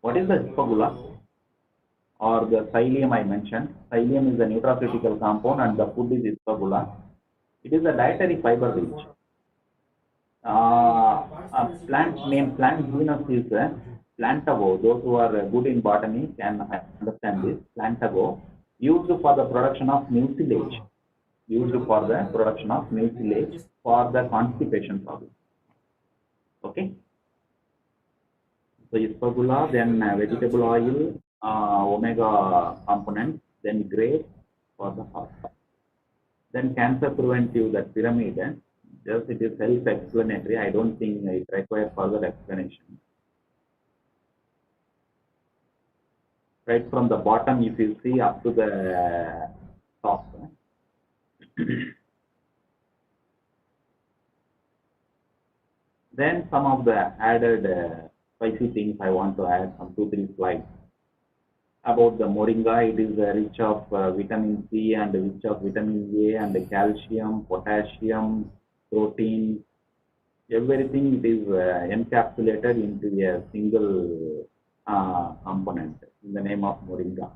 what is the isagula or the psyllium I mentioned? Psyllium is a nutraceutical compound and the food is isagula. It is a dietary fiber rich. Plant genus is Plantago. Those who are good in botany can understand this. Plantago, used for the production of mucilage. For the constipation problem. Okay. So isagula, then vegetable oil, omega components, then grapes for the heart. Then cancer preventive, that pyramid. Just it is self-explanatory. I don't think it requires further explanation. Right from the bottom, if you see up to the top. Then some of the added spicy things I want to add, some 2-3 slides. About the moringa, it is rich of vitamin C and rich of vitamin A and calcium, potassium, protein, everything. It is encapsulated into a single component in the name of moringa.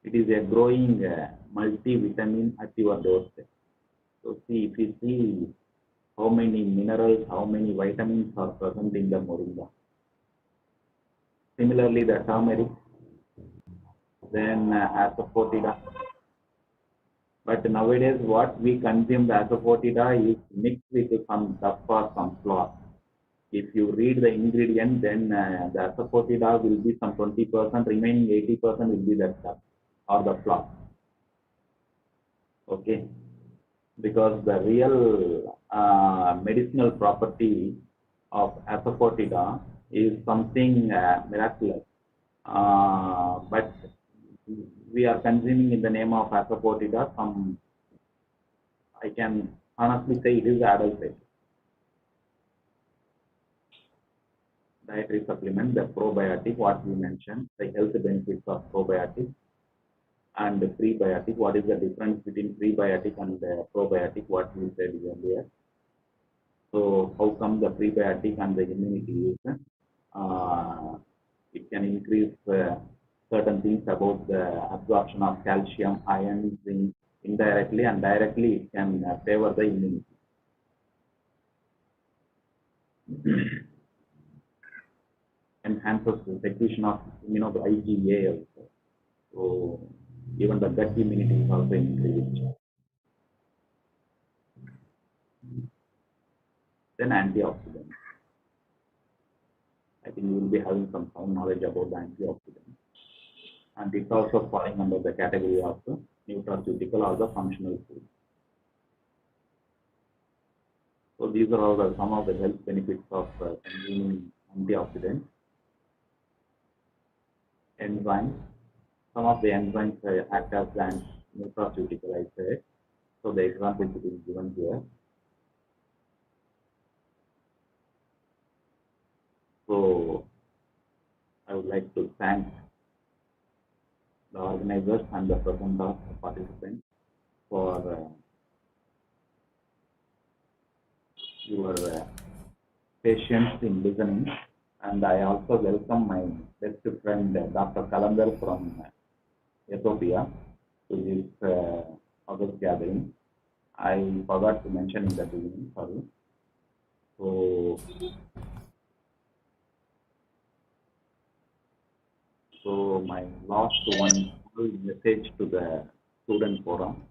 It is a growing multivitamin at your doorstep. So see, if you see how many minerals, how many vitamins are present in the moringa. Similarly, the turmeric, then asafoetida. But nowadays, what we consume the asafoetida is mixed with some duff or some flour. If you read the ingredient, then the asafoetida will be some 20%, remaining 80% will be the duff or the flour. Okay, because the real medicinal property of asafoetida is something miraculous, but we are consuming in the name of asafoetida some, I can honestly say it is adulterated. Dietary supplement, the probiotic, what we mentioned, the health benefits of probiotic and the prebiotic. What is the difference between prebiotic and the probiotic, what we said earlier. So how come the prebiotic and the immunity is, it can increase certain things about the absorption of calcium, iron, zinc, indirectly and directly it can favor the immunity. Enhances the secretion of IgA also. So even the gut immunity is also increased. Then antioxidants. I think you will be having some sound knowledge about the antioxidants. And it's also falling under the category of the nutraceutical or the functional food. So these are all some of the health benefits of consuming antioxidants. Enzymes. Some of the enzymes act as an nutraceutical, I say. So the example is given here. So I would like to thank the organizers and the present participants for your patience in listening. And I also welcome my best friend Dr. Kalandar from Ethiopia to this August gathering. I forgot to mention in the beginning, sorry. So my last one message to the student forum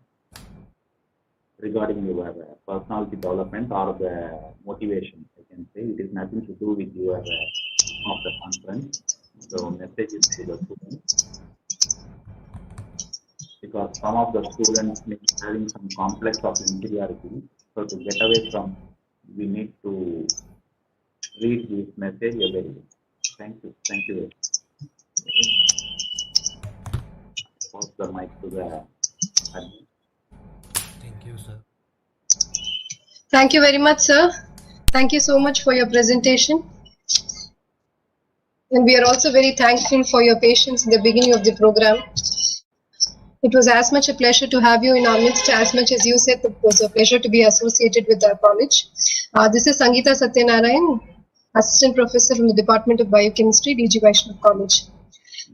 regarding your personality development or the motivation, I can say. It is nothing to do with your of the conference. So message is to the students. Because some of the students may be having some complex of inferiority. So to get away from, we need to read this message every day. Thank you. Thank you. Pass the mic to the admin. Thank you, sir. Thank you very much, sir. Thank you so much for your presentation. And we are also very thankful for your patience in the beginning of the program. It was as much a pleasure to have you in our midst as much as you said it was a pleasure to be associated with our college. This is Sangeeta Satyanarayan, Assistant Professor from the Department of Biochemistry, DG Vaishnav College.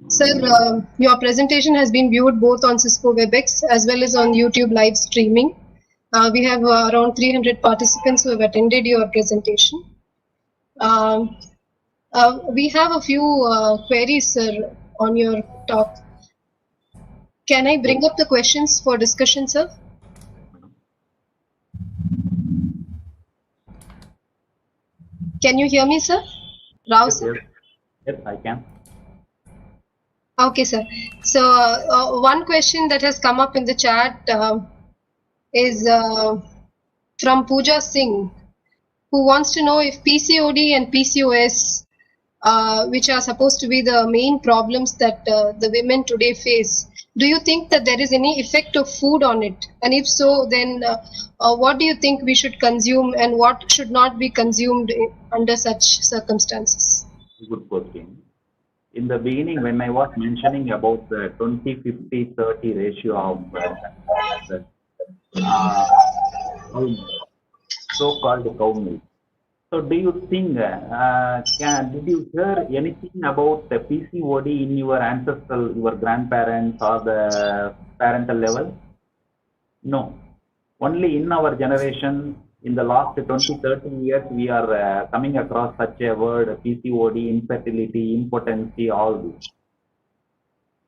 Sir, your presentation has been viewed both on Cisco WebEx as well as on YouTube live streaming. We have around 300 participants who have attended your presentation. We have a few queries, sir, on your talk. Can I bring up the questions for discussion, sir? Can you hear me, sir? Rao, sir? Yes, I can. Okay, sir. So one question that has come up in the chat is from Pooja Singh, who wants to know if PCOD and PCOS, which are supposed to be the main problems that the women today face, do you think that there is any effect of food on it? And if so, then what do you think we should consume and what should not be consumed under such circumstances? Good question. In the beginning, when I was mentioning about the 20-50-30 ratio of so-called cow milk, So do you think, did you hear anything about the PCOD in your ancestral, your grandparents or the parental level? No. Only in our generation, in the last 20, 30 years, we are coming across such a word, PCOD, infertility, impotency, all this.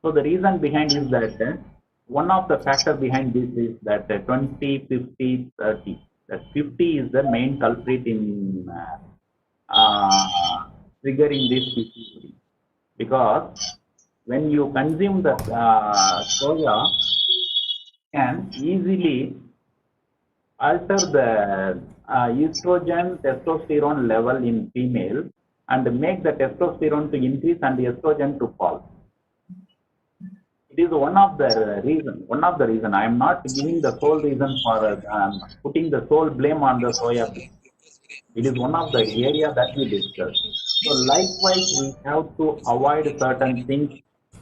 So the reason behind is that one of the factors behind this is that 20, 50, 30. That 50 is the main culprit in triggering this PCOD. Because when you consume the soya, can easily alter the estrogen testosterone level in female and make the testosterone to increase and the estrogen to fall. It is one of the reason. I am not giving the sole reason for putting the sole blame on the soya bean. It is one of the area that we discussed. So likewise, we have to avoid certain things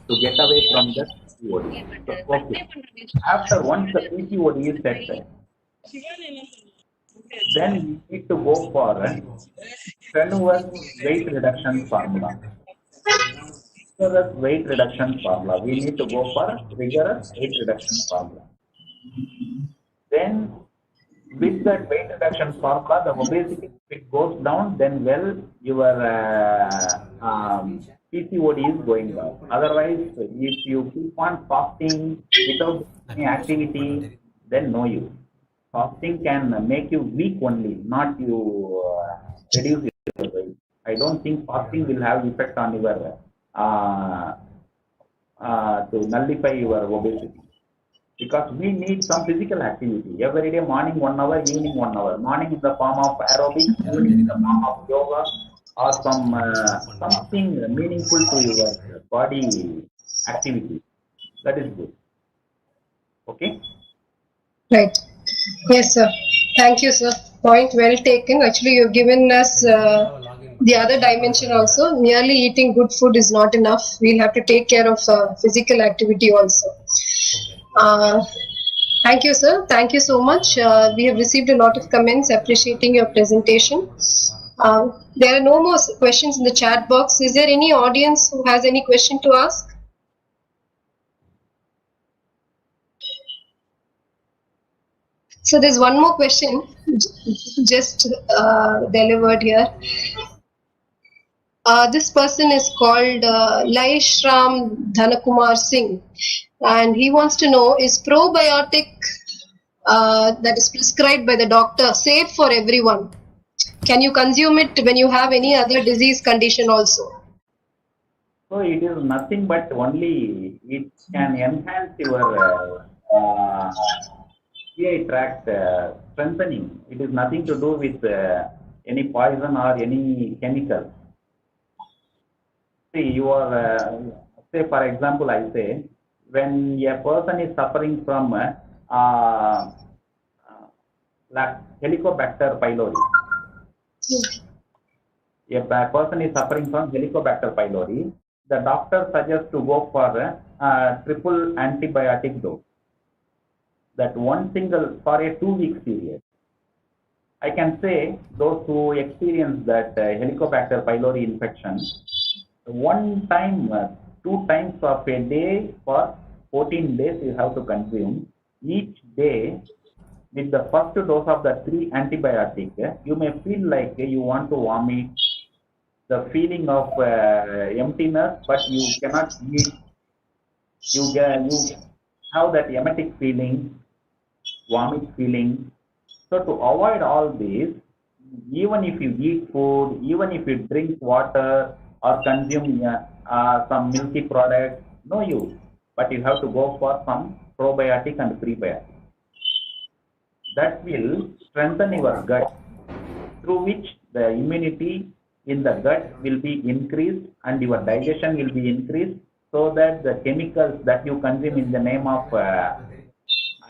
to get away from the PCOD. So, okay. After once the PCOD is set, then we need to go for a strenuous weight reduction formula. Rigorous weight reduction formula. We need to go for rigorous weight reduction formula. Then, with that weight reduction formula, the obesity, if it goes down, then well, your PCOD is going down. Otherwise, if you keep on fasting without any activity, then no use. Fasting can make you weak only, not you reduce your weight. I don't think fasting will have effect on your to nullify your obesity. Because we need some physical activity. Every day, morning 1 hour, evening 1 hour. Morning in the form of aerobics, evening in the form of yoga, or some something meaningful to your body activity. That is good. Okay? Right. Yes, sir. Thank you, sir. Point well taken. Actually, you've given us the other dimension also. Merely eating good food is not enough. We'll have to take care of physical activity also. Thank you, sir. Thank you so much. We have received a lot of comments appreciating your presentation. There are no more questions in the chat box. Is there any audience who has any question to ask? So there's one more question just delivered here. This person is called Laishram Dhanakumar Singh, and he wants to know, is probiotic that is prescribed by the doctor safe for everyone? Can you consume it when you have any other disease condition also? So it is nothing but only it can enhance your GI tract strengthening. It is nothing to do with any poison or any chemical. See, you are, say for example, I say, when a person is suffering from Helicobacter pylori, a person is suffering from Helicobacter pylori, the doctor suggests to go for a triple antibiotic dose. That one single for a 2 week period. I can say those who experience that Helicobacter pylori infection, one time, 2 times of a day for 14 days you have to consume. Each day with the first dose of the 3 antibiotic, you may feel like you want to vomit, the feeling of emptiness, but you cannot eat. You have that emetic feeling, vomit feeling. So to avoid all this, even if you eat food, even if you drink water or consume some milky products, no use. But you have to go for some probiotic and prebiotic. That will strengthen your gut, through which the immunity in the gut will be increased and your digestion will be increased, so that the chemicals that you consume in the name of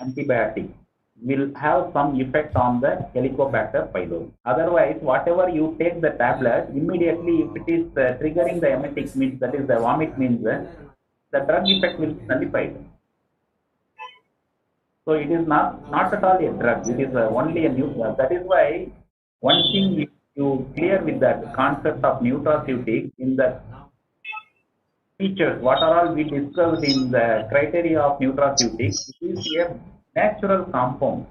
antibiotic will have some effect on the Helicobacter pylori. Otherwise, whatever you take the tablet, immediately if it is triggering the emetic, means that is the vomit, means the drug effect will be nullified. So it is not at all a drug. It is only a new drug. That is why one thing, if you clear with that concept of nutraceutics in the features, what are all we discussed in the criteria of nutraceutics, it is a natural compound.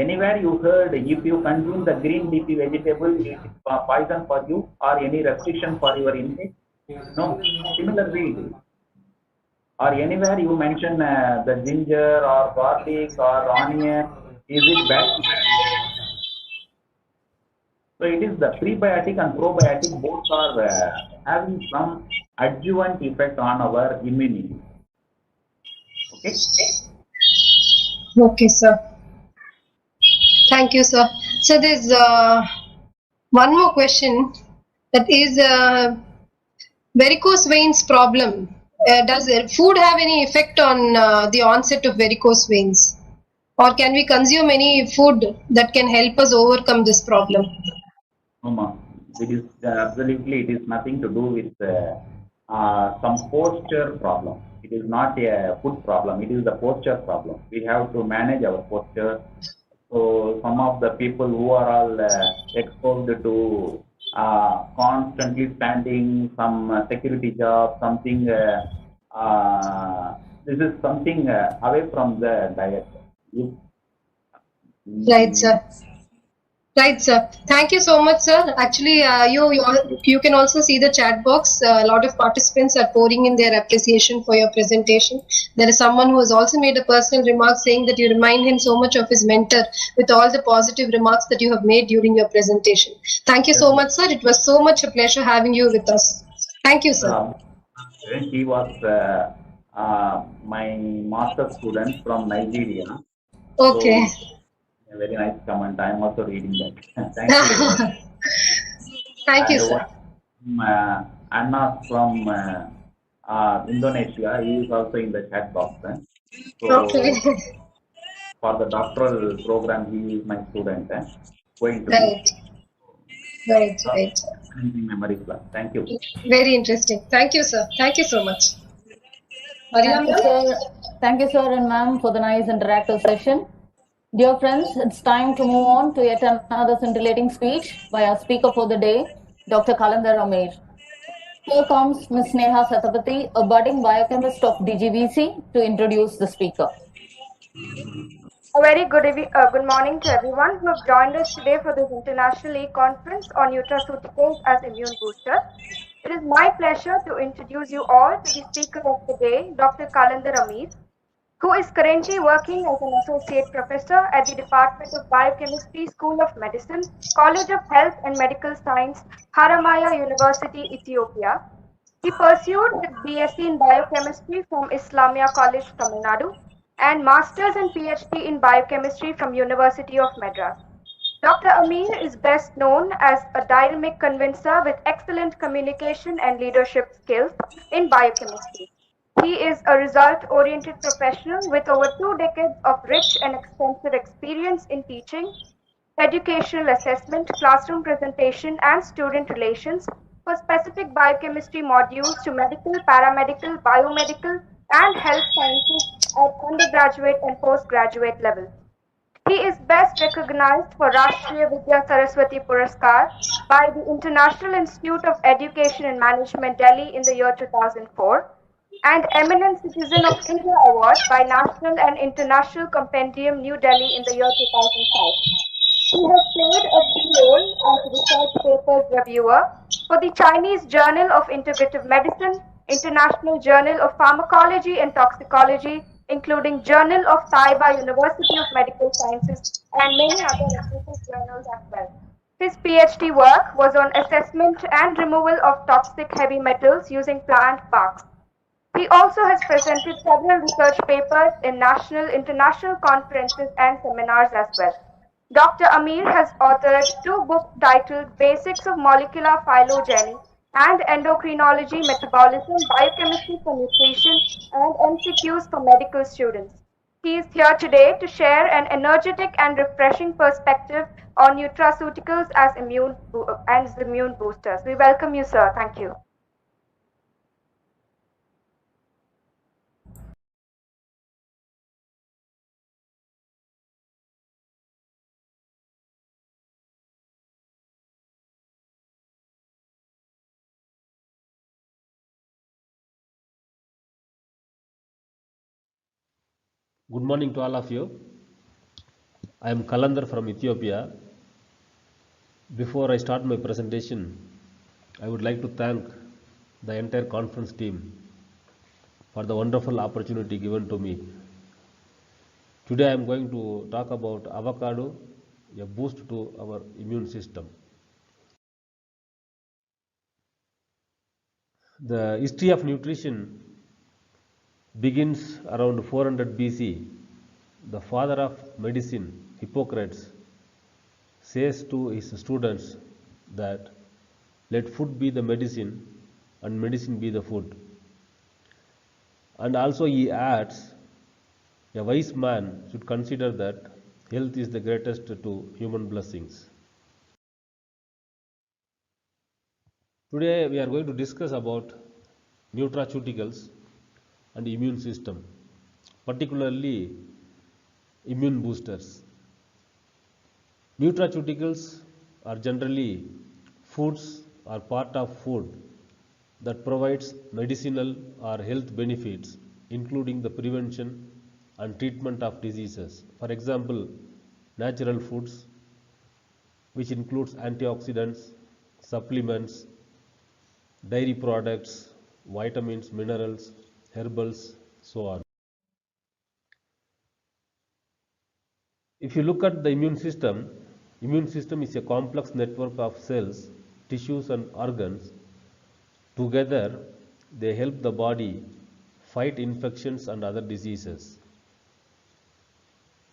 Anywhere you heard if you consume the green leafy vegetable, it is poison for you or any restriction for your intake? No, similarly it is. Or anywhere you mention the ginger or garlic or onion, is it bad? So it is the prebiotic and probiotic both are having some adjuvant effect on our immunity. Okay. Okay, sir. Thank you, sir. So there's one more question, that is varicose veins problem. Does food have any effect on the onset of varicose veins? Or can we consume any food that can help us overcome this problem? No, ma'am. It is absolutely, it is nothing to do with some posture problem. It is not a food problem, it is the posture problem. We have to manage our posture. So some of the people who are all exposed to constantly standing, some security job, something, this is something away from the diet. Right, sir. Right, sir. Thank you so much, sir. Actually, you can also see the chat box. A lot of participants are pouring in their appreciation for your presentation. There is someone who has also made a personal remark saying that you remind him so much of his mentor with all the positive remarks that you have made during your presentation. Thank you so much, sir. It was so much a pleasure having you with us. Thank you, sir. He was my master student from Nigeria. Okay. So, a very nice comment. I am also reading that. Thank you. Thank you, sir. Anna from Indonesia, he is also in the chat box. So, Okay. for the doctoral program, he is my student. Going to Right. Right, right. Memory class. Thank you. Very interesting. Thank you, sir. Thank you so much. Thank you, sir. Thank you, sir and ma'am, for the nice interactive session. Dear friends, it's time to move on to yet another scintillating speech by our speaker for the day, Dr. Kalandar Amir. Here comes Ms. Sneha Satapathy, a budding biochemist of DGVC, to introduce the speaker. A very good morning to everyone who have joined us today for this International League Conference on Nutraceuticals as Immune Boosters. It is my pleasure to introduce you all to the speaker of the day, Dr. Kalandar Amir, who is currently working as an associate professor at the Department of Biochemistry, School of Medicine, College of Health and Medical Science, Haramaya University, Ethiopia. He pursued his BSc in Biochemistry from Islamia College, Tamil Nadu, and Masters and PhD in Biochemistry from University of Madras. Dr. Amir is best known as a dynamic convincer with excellent communication and leadership skills in biochemistry. He is a result-oriented professional with over 2 decades of rich and extensive experience in teaching, educational assessment, classroom presentation, and student relations for specific biochemistry modules to medical, paramedical, biomedical, and health sciences at undergraduate and postgraduate levels. He is best recognized for Rashtriya Vidya Saraswati Puraskar by the International Institute of Education and Management, Delhi in the year 2004, and Eminent Citizen of India Award by National and International Compendium, New Delhi in the year 2005. He has played a key role as research papers reviewer for the Chinese Journal of Integrative Medicine, International Journal of Pharmacology and Toxicology, including Journal of Taiba University of Medical Sciences, and many other research journals as well. His PhD work was on assessment and removal of toxic heavy metals using plant barks. He also has presented several research papers in national, international conferences and seminars as well. Dr. Amir has authored 2 books titled Basics of Molecular Phylogeny and Endocrinology, Metabolism, Biochemistry for Nutrition, and MCQs for medical students. He is here today to share an energetic and refreshing perspective on nutraceuticals as immune boosters. We welcome you, sir. Thank you. Good morning to all of you. I am Kalandar from Ethiopia. Before I start my presentation, I would like to thank the entire conference team for the wonderful opportunity given to me. Today I am going to talk about avocado, a boost to our immune system. The history of nutrition begins around 400 BC. The father of medicine, Hippocrates, says to his students that let food be the medicine and medicine be the food. And also he adds, a wise man should consider that health is the greatest to human blessings. Today we are going to discuss about nutraceuticals and immune system, particularly immune boosters. Nutraceuticals are generally foods or part of food that provides medicinal or health benefits, including the prevention and treatment of diseases. For example, natural foods, which includes antioxidants, supplements, dairy products, vitamins, minerals, herbals, so on. If you look at the immune system is a complex network of cells, tissues and organs. Together, they help the body fight infections and other diseases.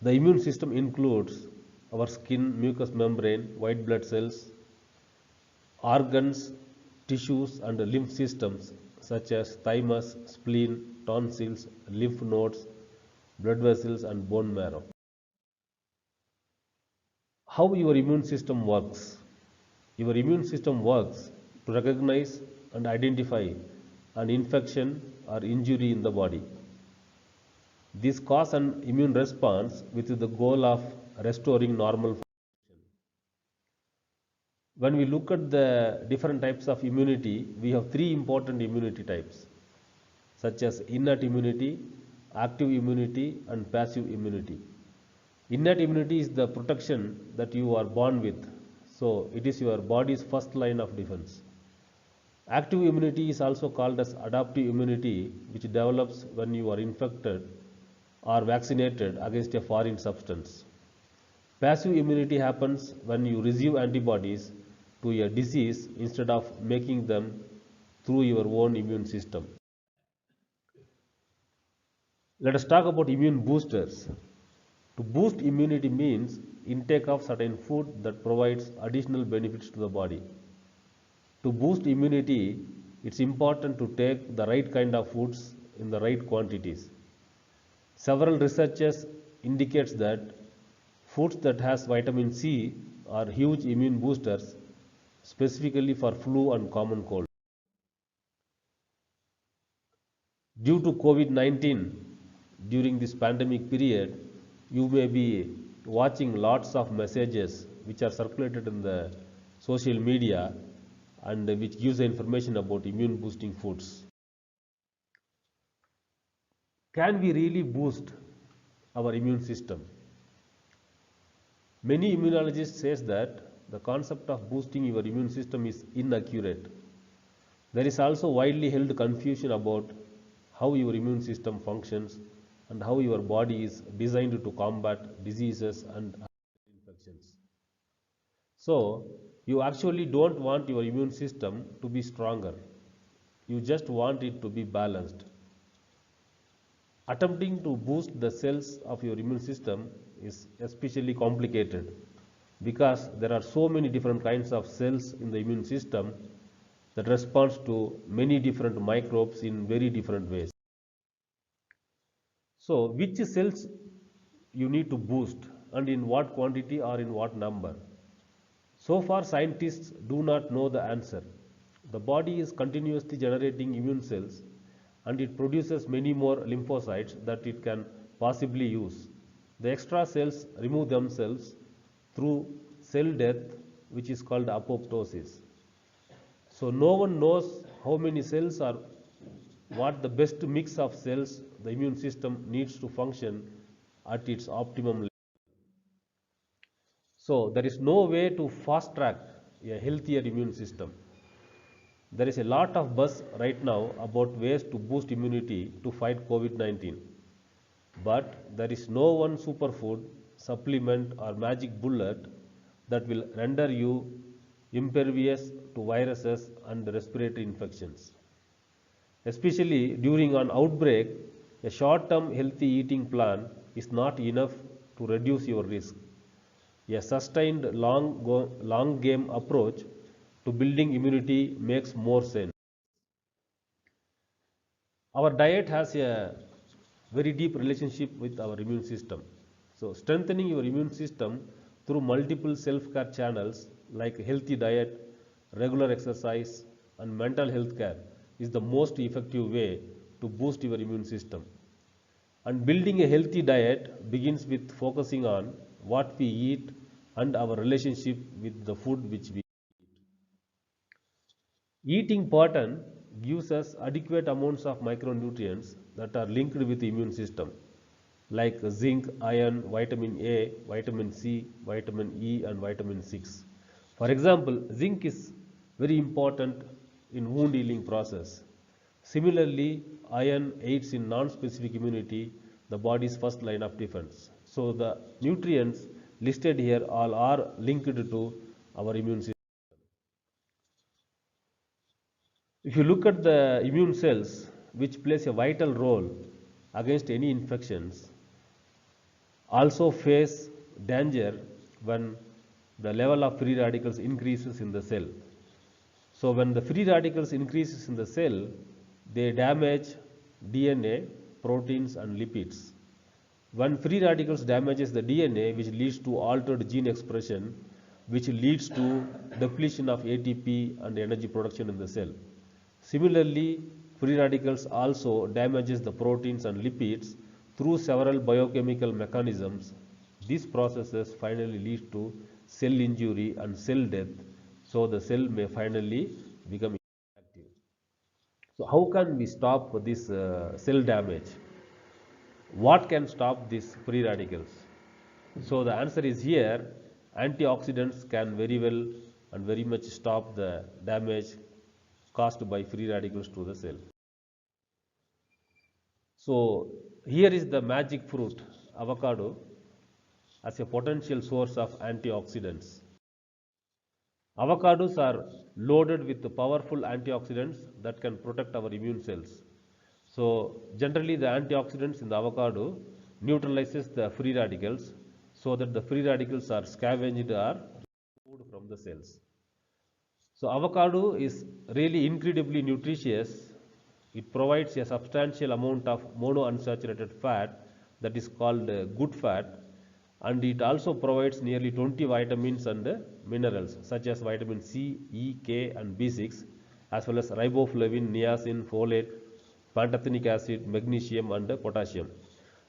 The immune system includes our skin, mucous membrane, white blood cells, organs, tissues and lymph systems such as thymus, spleen, tonsils, lymph nodes, blood vessels and bone marrow. How your immune system works? Your immune system works to recognize and identify an infection or injury in the body. This causes an immune response with the goal of restoring normal function. When we look at the different types of immunity, we have three important immunity types, such as innate immunity, active immunity and passive immunity. Innate immunity is the protection that you are born with, so it is your body's first line of defense. Active immunity is also called as adaptive immunity, which develops when you are infected or vaccinated against a foreign substance. Passive immunity happens when you receive antibodies to a disease instead of making them through your own immune system. Let us talk about immune boosters. To boost immunity means intake of certain food that provides additional benefits to the body. To boost immunity, it's important to take the right kind of foods in the right quantities. Several researches indicates that foods that has vitamin C are huge immune boosters, specifically for flu and common cold. Due to COVID-19, during this pandemic period, you may be watching lots of messages which are circulated in the social media and which gives information about immune boosting foods. Can we really boost our immune system? Many immunologists says that the concept of boosting your immune system is inaccurate. There is also widely held confusion about how your immune system functions and how your body is designed to combat diseases and infections. So, you actually don't want your immune system to be stronger. You just want it to be balanced. Attempting to boost the cells of your immune system is especially complicated because there are so many different kinds of cells in the immune system that responds to many different microbes in very different ways. So, which cells you need to boost and in what quantity or in what number? So far, scientists do not know the answer. The body is continuously generating immune cells and it produces many more lymphocytes that it can possibly use. The extra cells remove themselves through cell death, which is called apoptosis. So no one knows how many cells or what the best mix of cells the immune system needs to function at its optimum level. So there is no way to fast track a healthier immune system. There is a lot of buzz right now about ways to boost immunity to fight COVID-19. But there is no one superfood, supplement or magic bullet that will render you impervious to viruses and respiratory infections. Especially during an outbreak, a short-term healthy eating plan is not enough to reduce your risk. A sustained long game approach to building immunity makes more sense. Our diet has a very deep relationship with our immune system. So strengthening your immune system through multiple self-care channels like healthy diet, regular exercise and mental health care is the most effective way to boost your immune system. And building a healthy diet begins with focusing on what we eat and our relationship with the food which we eat. Eating pattern gives us adequate amounts of micronutrients that are linked with the immune system like zinc, iron, vitamin A, vitamin C, vitamin E and vitamin 6. For example, zinc is very important in wound healing process. Similarly, iron aids in non-specific immunity, the body's first line of defense. So the nutrients listed here all are linked to our immune system. If you look at the immune cells, which plays a vital role against any infections, also face danger when the level of free radicals increases in the cell. So when the free radicals increases in the cell, they damage DNA, proteins and lipids. When free radicals damages the DNA, which leads to altered gene expression, which leads to depletion of ATP and energy production in the cell. Similarly, free radicals also damages the proteins and lipids through several biochemical mechanisms. These processes finally lead to cell injury and cell death, so the cell may finally become inactive. So how can we stop this cell damage? What can stop these free radicals? So the answer is here, antioxidants can very well and very much stop the damage caused by free radicals to the cell. So here is the magic fruit, avocado, as a potential source of antioxidants. Avocados are loaded with powerful antioxidants that can protect our immune cells. So generally the antioxidants in the avocado neutralizes the free radicals so that the free radicals are scavenged or removed from the cells. So avocado is really incredibly nutritious. It provides a substantial amount of monounsaturated fat that is called good fat, and it also provides nearly 20 vitamins and minerals such as vitamin C, E, K and B6, as well as riboflavin, niacin, folate, pantothenic acid, magnesium and potassium.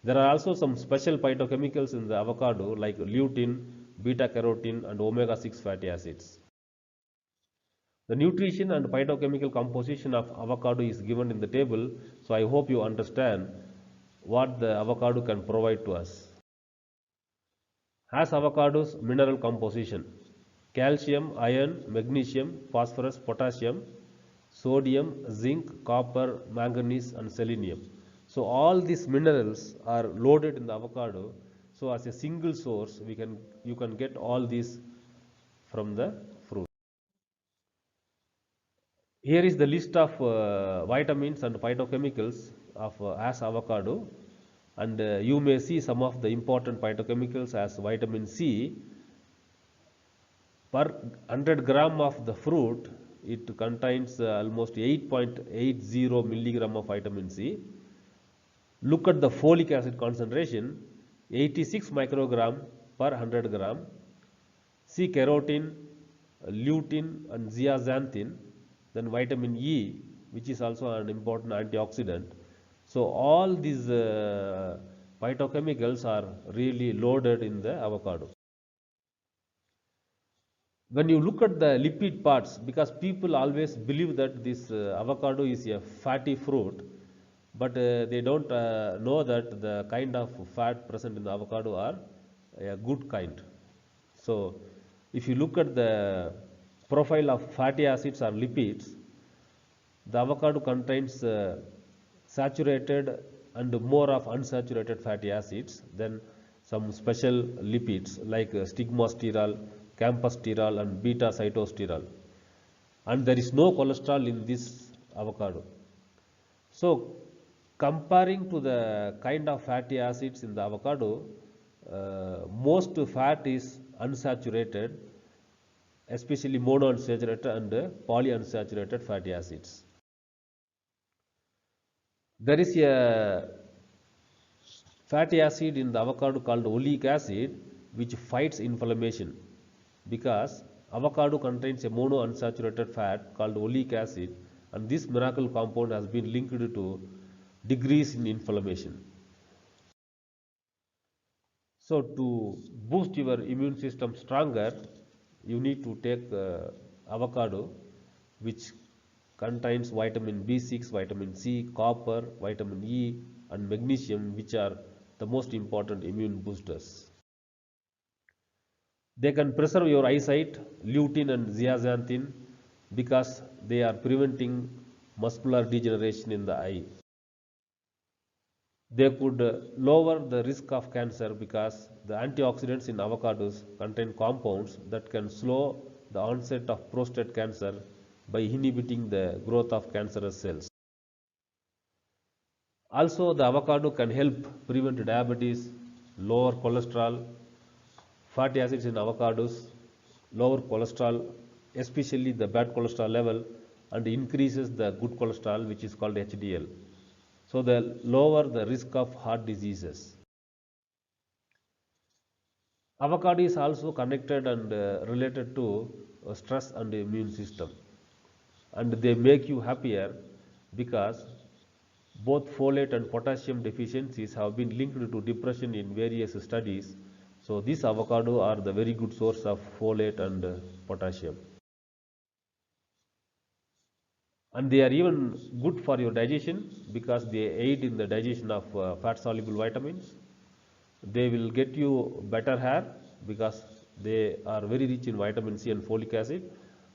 There are also some special phytochemicals in the avocado like lutein, beta carotene and omega-6 fatty acids. The nutrition and phytochemical composition of avocado is given in the table, so I hope you understand what the avocado can provide to us. Has avocado's mineral composition: calcium, iron, magnesium, phosphorus, potassium, sodium, zinc, copper, manganese and selenium. So all these minerals are loaded in the avocado. So as a single source, you can get all these from the fruit. Here is the list of vitamins and phytochemicals of as avocado, and you may see some of the important phytochemicals as vitamin C. Per 100 gram of the fruit, it contains almost 8.80 milligram of vitamin C. Look at the folic acid concentration, 86 microgram per 100 gram. See carotene, lutein and zeaxanthin. Then vitamin E, which is also an important antioxidant. So all these phytochemicals are really loaded in the avocado. When you look at the lipid parts, because people always believe that this avocado is a fatty fruit, but they don't know that the kind of fat present in the avocado are a good kind. So if you look at the profile of fatty acids or lipids, the avocado contains saturated and more of unsaturated fatty acids than some special lipids like stigmasterol, camphorsterol and beta cytosterol, and there is no cholesterol in this avocado. So comparing to the kind of fatty acids in the avocado, most fat is unsaturated, especially monounsaturated and polyunsaturated fatty acids. There is a fatty acid in the avocado called oleic acid which fights inflammation, because avocado contains a monounsaturated fat called oleic acid, and this miracle compound has been linked to decrease in inflammation. So to boost your immune system stronger, you need to take avocado, which contains vitamin B6, vitamin C, copper, vitamin E and magnesium, which are the most important immune boosters. They can preserve your eyesight, lutein and zeaxanthin, because they are preventing muscular degeneration in the eye. They could lower the risk of cancer, because the antioxidants in avocados contain compounds that can slow the onset of prostate cancer by inhibiting the growth of cancerous cells. Also, the avocado can help prevent diabetes, lower cholesterol. Fatty acids in avocados lower cholesterol, especially the bad cholesterol level, and increases the good cholesterol, which is called HDL. So they lower the risk of heart diseases. Avocado is also connected and related to stress and immune system, and they make you happier, because both folate and potassium deficiencies have been linked to depression in various studies. So these avocado are the very good source of folate and potassium. And they are even good for your digestion, because they aid in the digestion of fat soluble vitamins. They will get you better hair, because they are very rich in vitamin C and folic acid,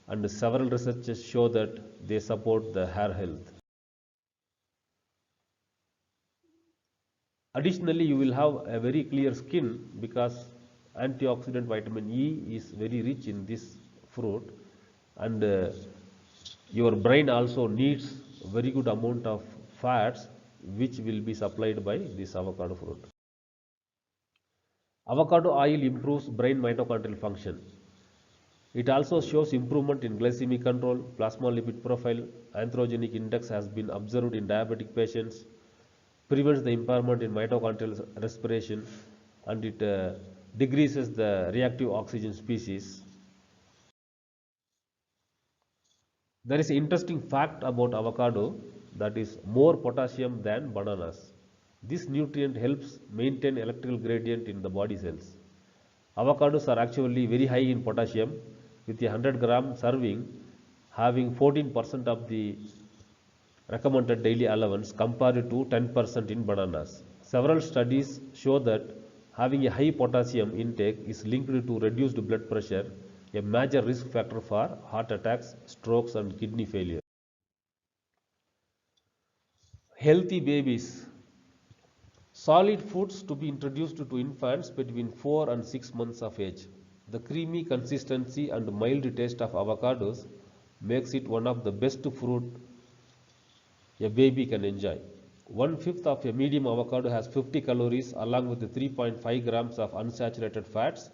and several researches show that they support the hair health. Additionally, you will have a very clear skin, because antioxidant vitamin E is very rich in this fruit, and your brain also needs a very good amount of fats, which will be supplied by this avocado fruit. Avocado oil improves brain mitochondrial function. It also shows improvement in glycemic control, plasma lipid profile, androgenic index has been observed in diabetic patients, prevents the impairment in mitochondrial respiration, and it decreases the reactive oxygen species. There is an interesting fact about avocado, that is more potassium than bananas. This nutrient helps maintain electrical gradient in the body cells. Avocados are actually very high in potassium, with a 100-gram serving having 14% of the recommended daily allowance compared to 10% in bananas. Several studies show that having a high potassium intake is linked to reduced blood pressure, a major risk factor for heart attacks, strokes and kidney failure. Healthy babies. Solid foods to be introduced to infants between 4 and 6 months of age. The creamy consistency and mild taste of avocados makes it one of the best fruit a baby can enjoy. 1/5 of a medium avocado has 50 calories along with 3.5 grams of unsaturated fats,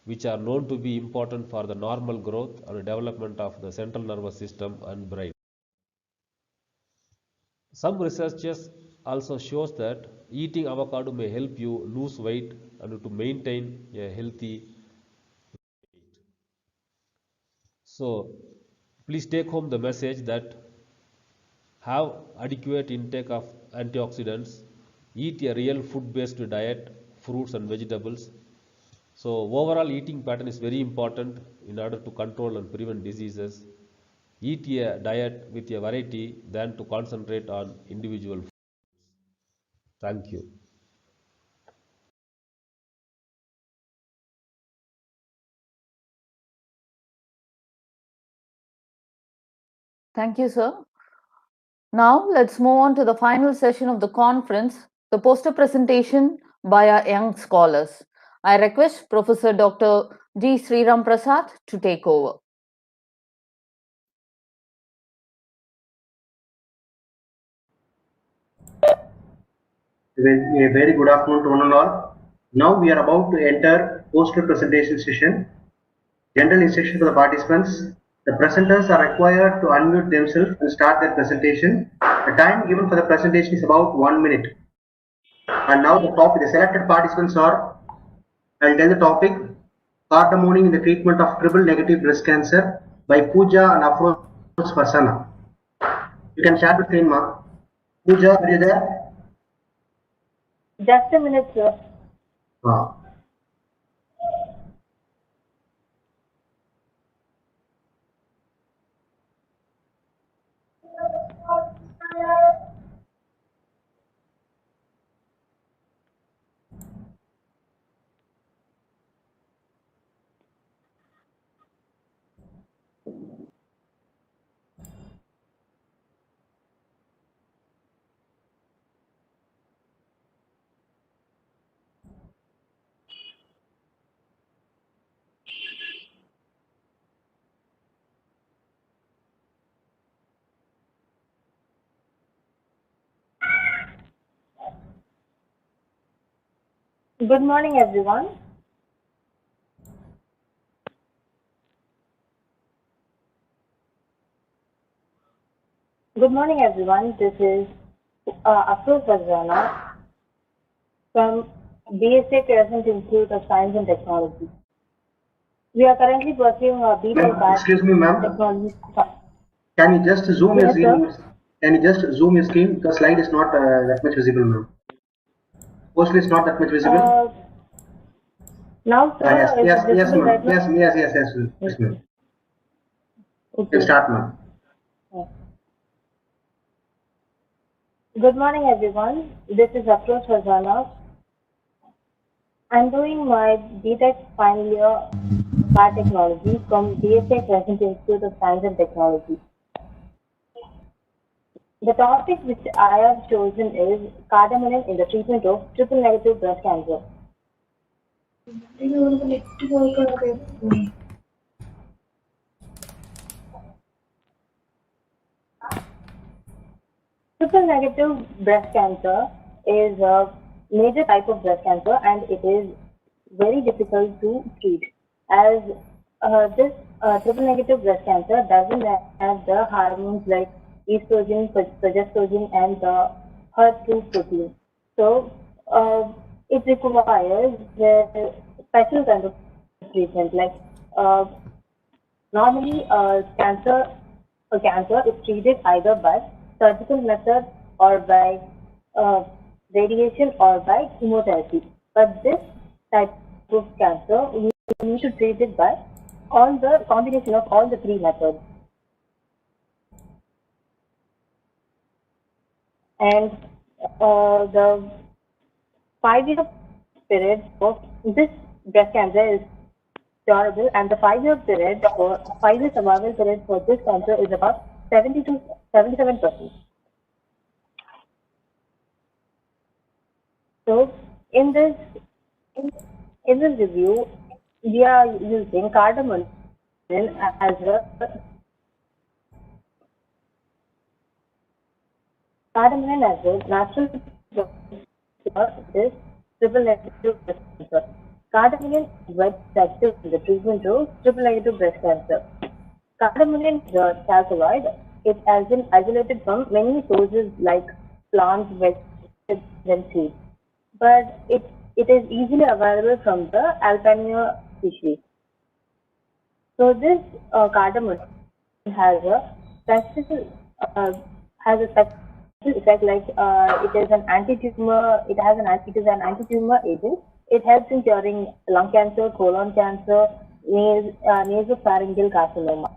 which are known to be important for the normal growth and development of the central nervous system and brain. Some researches also shows that eating avocado may help you lose weight and to maintain a healthy weight. So please take home the message that have adequate intake of antioxidants, eat a real food-based diet, fruits and vegetables. So overall eating pattern is very important in order to control and prevent diseases. Eat a diet with a variety than to concentrate on individual food. Thank you. Thank you, sir. Now, let's move on to the final session of the conference, the poster presentation by our young scholars. I request Professor Dr. G. Sriram Prasad to take over. A very good afternoon to one and all. Now we are about to enter poster presentation session. General instruction for the participants. The presenters are required to unmute themselves and start their presentation. The time given for the presentation is about 1 minute. And now the selected participants are, I'll tell the topic, cardamom in the treatment of triple negative breast cancer by Pooja and Afroz Farsana. You can share the screen, ma. Pooja, are you there? Just a minute, sir. Good morning, everyone. Good morning, everyone. This is Afroz Farsana from BSA Crescent Institute of Science and Technology. We are currently pursuing a B.Tech. Excuse me, ma'am. Technology. Can you just zoom your Yes, screen? sir. Can you just zoom your screen? The slide is not that much visible, ma'am. Poster is not that much visible. Now, sir, yes, is yes, it yes, visible ma'am. right now? Yes, ma'am. Okay. Let's start, ma'am. Good morning, everyone. This is Afroz Farsana. I'm doing my B.Tech final year biotechnology from BSA Crescent Institute of Science and Technology. The topic which I have chosen is cardamom in the treatment of triple negative breast cancer. Triple negative breast cancer is a major type of breast cancer and it is very difficult to treat as this triple negative breast cancer doesn't have the hormones like estrogen, progesterone and the HER2 protein. So it requires the special kind of treatment like normally cancer is treated either by surgical method or by radiation or by chemotherapy. But this type of cancer, we need to treat it by all the combination of all the three methods. And the 5-year period of this breast cancer is curable, and the 5-year survival period for this cancer is about 70 to 77%. So in this review, we are using cardamom as a natural for this triple negative breast cancer. Cardamom is well effective in the treatment of triple negative breast cancer. Cardamom is a alkaloid. It has been isolated from many sources like plants, vegetables, and seeds. But it is easily available from the Alpinia species. So this cardamom has a specific effect like it is an anti-tumor. It is an anti-tumor agent. It helps in curing lung cancer, colon cancer, nasopharyngeal carcinoma.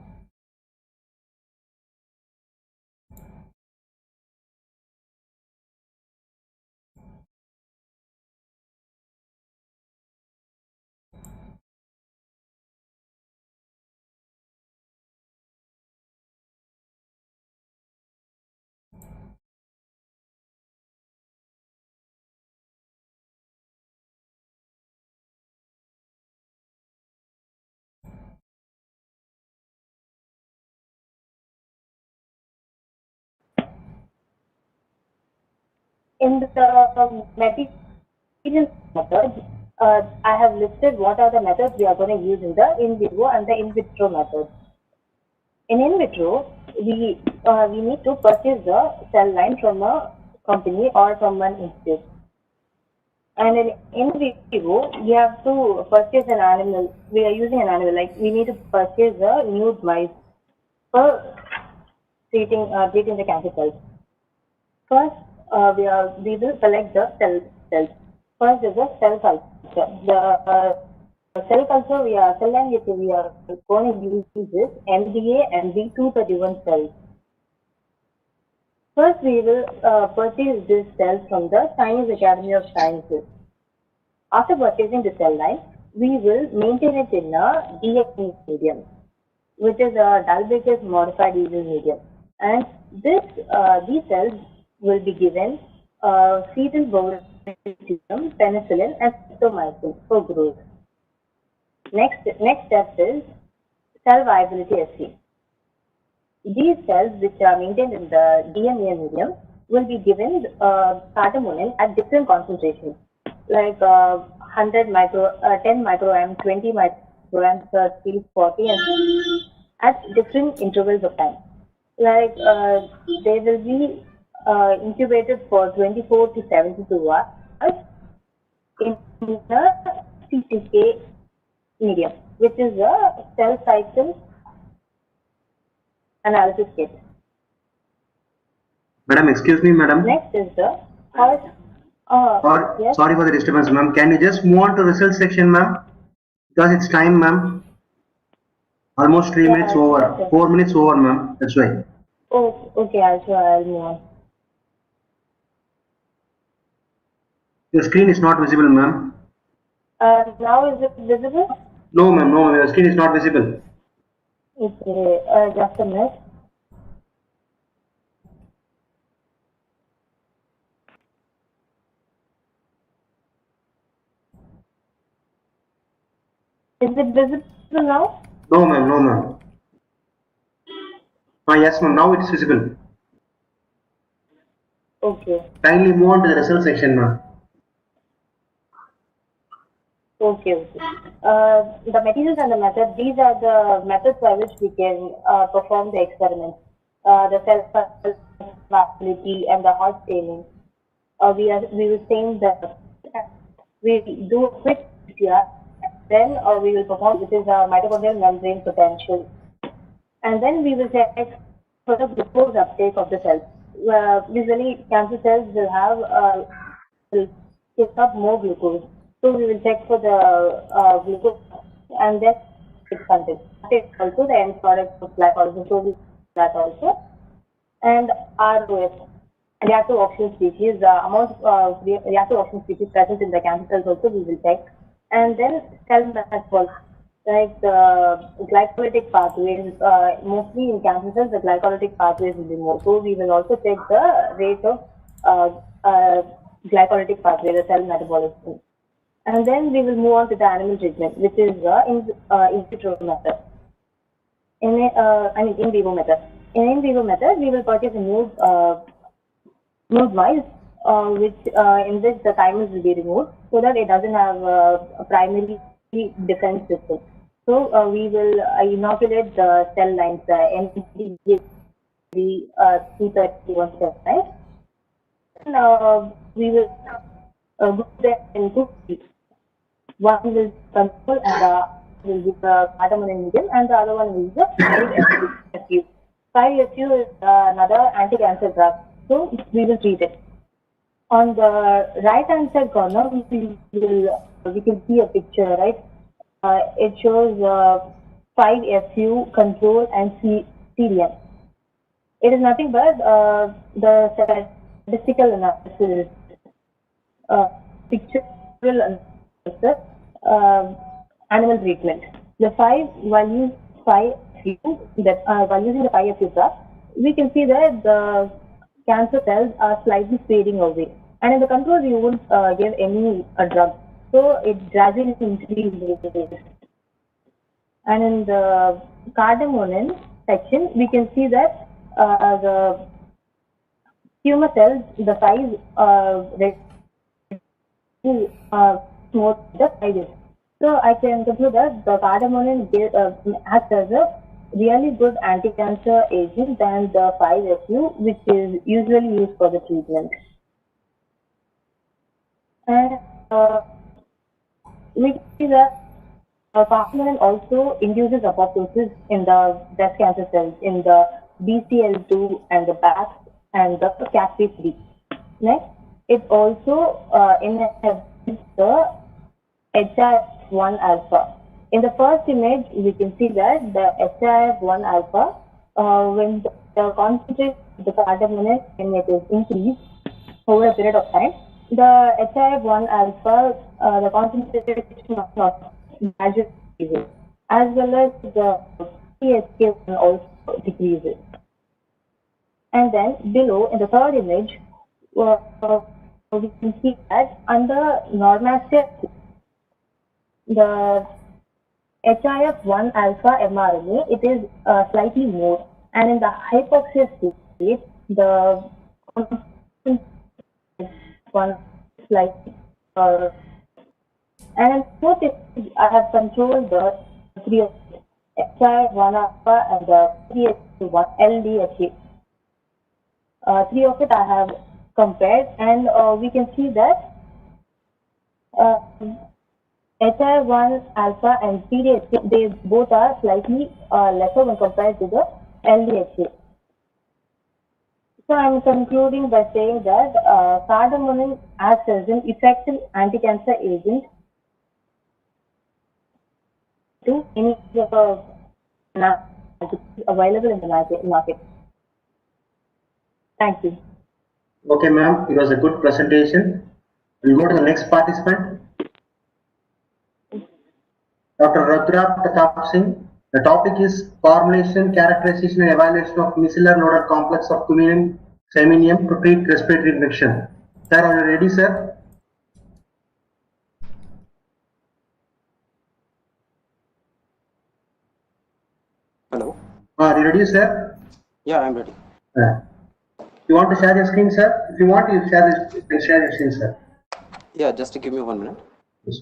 In the material method, I have listed what are the methods we are going to use in the in vivo and the in vitro methods. In vitro, we need to purchase the cell line from a company or from an institute. And in vivo, we have to purchase an animal. We are using an animal, like we need to purchase a nude mice for treating the cancer cells. First, we will select the cells. First is the cell culture. The cell culture cell line which we are going to use is MDA and B231 cells. First, we will purchase these cells from the Chinese Academy of Sciences. After purchasing the cell line, we will maintain it in a DFE medium, which is a Dalbecker's modified Easel medium. And these cells will be given fetal botulinum, penicillin, and azithromycin for growth. Next step is cell viability assay. These cells, which are maintained in the DMA medium, will be given cardamom at different concentrations, like 10 micrograms, 20 micrograms, 30, 40, and at different intervals of time. Like they will be incubated for 24 to 72 hours in the CTK medium, which is a cell cycle analysis kit. Madam, excuse me, madam. Next is the yes? Sorry for the disturbance, ma'am. Can you just move on to result section, ma'am? Because it's time, ma'am. Almost 3 minutes over. Okay. 4 minutes over, ma'am. That's why. Oh, okay. I'll move on. Your screen is not visible, ma'am. Now is it visible? No, ma'am. No, your screen is not visible. Okay. Just a minute. Is it visible now? No, ma'am. No, ma'am. Yes, ma'am. Now it is visible. Okay. Kindly move on to the result section, ma'am. Okay. The materials and the method, these are the methods by which we can perform the experiments. The cell viability and the hot staining. We will stain we do a quick PCR, then we will perform, which is mitochondrial membrane potential. And then we will check for the glucose uptake of the cells. Usually cancer cells will have will take up more glucose. So we will check for the glucose and then its content. Also the end product of glycolysis, so we will that also. And ROS, reactive oxygen species, the amount of reactive oxygen species present in the cancer cells also we will check. And then cell metabolism, like the glycolytic pathways, mostly in cancer cells the glycolytic pathways will be more. So we will also check the rate of glycolytic pathway, the cell metabolism. And then we will move on to the animal treatment, which is in vitro method. In vivo method. In vivo method, we will purchase a nude mice, which in which the thymus will be removed, so that it doesn't have a primary defense system. So we will inoculate the cell lines, the T31 cell lines. And we will group them into groups. One will control and the will be the cardamom medium, and the other one will be the 5-FU. 5-FU is another anti-cancer drug, so we will treat it. On the right hand side corner, we can see a picture, right? It shows 5-FU, control, and CDM. It is nothing but the statistical analysis, pictorial analysis, animal treatment. The 5 values 5-FU, that while using the 5-FU drug, we can see that the cancer cells are slightly fading away. And in the control, you won't give any drug. So it gradually increases. And in the cardamom section, we can see that the tumor cells, the size more the sizes. So I can conclude that the cardamom acts as a really good anti-cancer agent than the 5-FU, which is usually used for the treatment. And we see that cardamom also induces apoptosis in the breast cancer cells, in the BCL2 and the BAX and the CASP3. Next, it also inhibits the HIF1 alpha. In the first image, we can see that the HIF1 alpha, when the concentration of the cardamom is increased over a period of time, the HIF1 alpha, the concentration of gradually decreases, as well as the PHK1 also decreases. And then below, in the third image, we can see that under normative, the HIF1 alpha mRNA, it is slightly more, and in the hypoxia state, the one slightly and fourth, I have controlled the three of HIF1 alpha and the PHK1 LDHA. Three of it I have compared, and we can see that HIF1 alpha and PDHA, they both are slightly lesser when compared to the LDHA. So I am concluding by saying that cardamom acts as an effective anti-cancer agent to any of the available in the market. Thank you. Okay, ma'am, it was a good presentation. We'll go to the next participant. Dr. Rudra Pratap Singh. The topic is formulation, characterization and evaluation of micellar loaded complex of cuminium seminium to treat respiratory infection. Sir, are you ready, sir? Hello. Are you ready, sir? Yeah, I'm ready. You want to share your screen, sir? If you want, you share your screen, sir. Yeah, just give me 1 minute. Yes.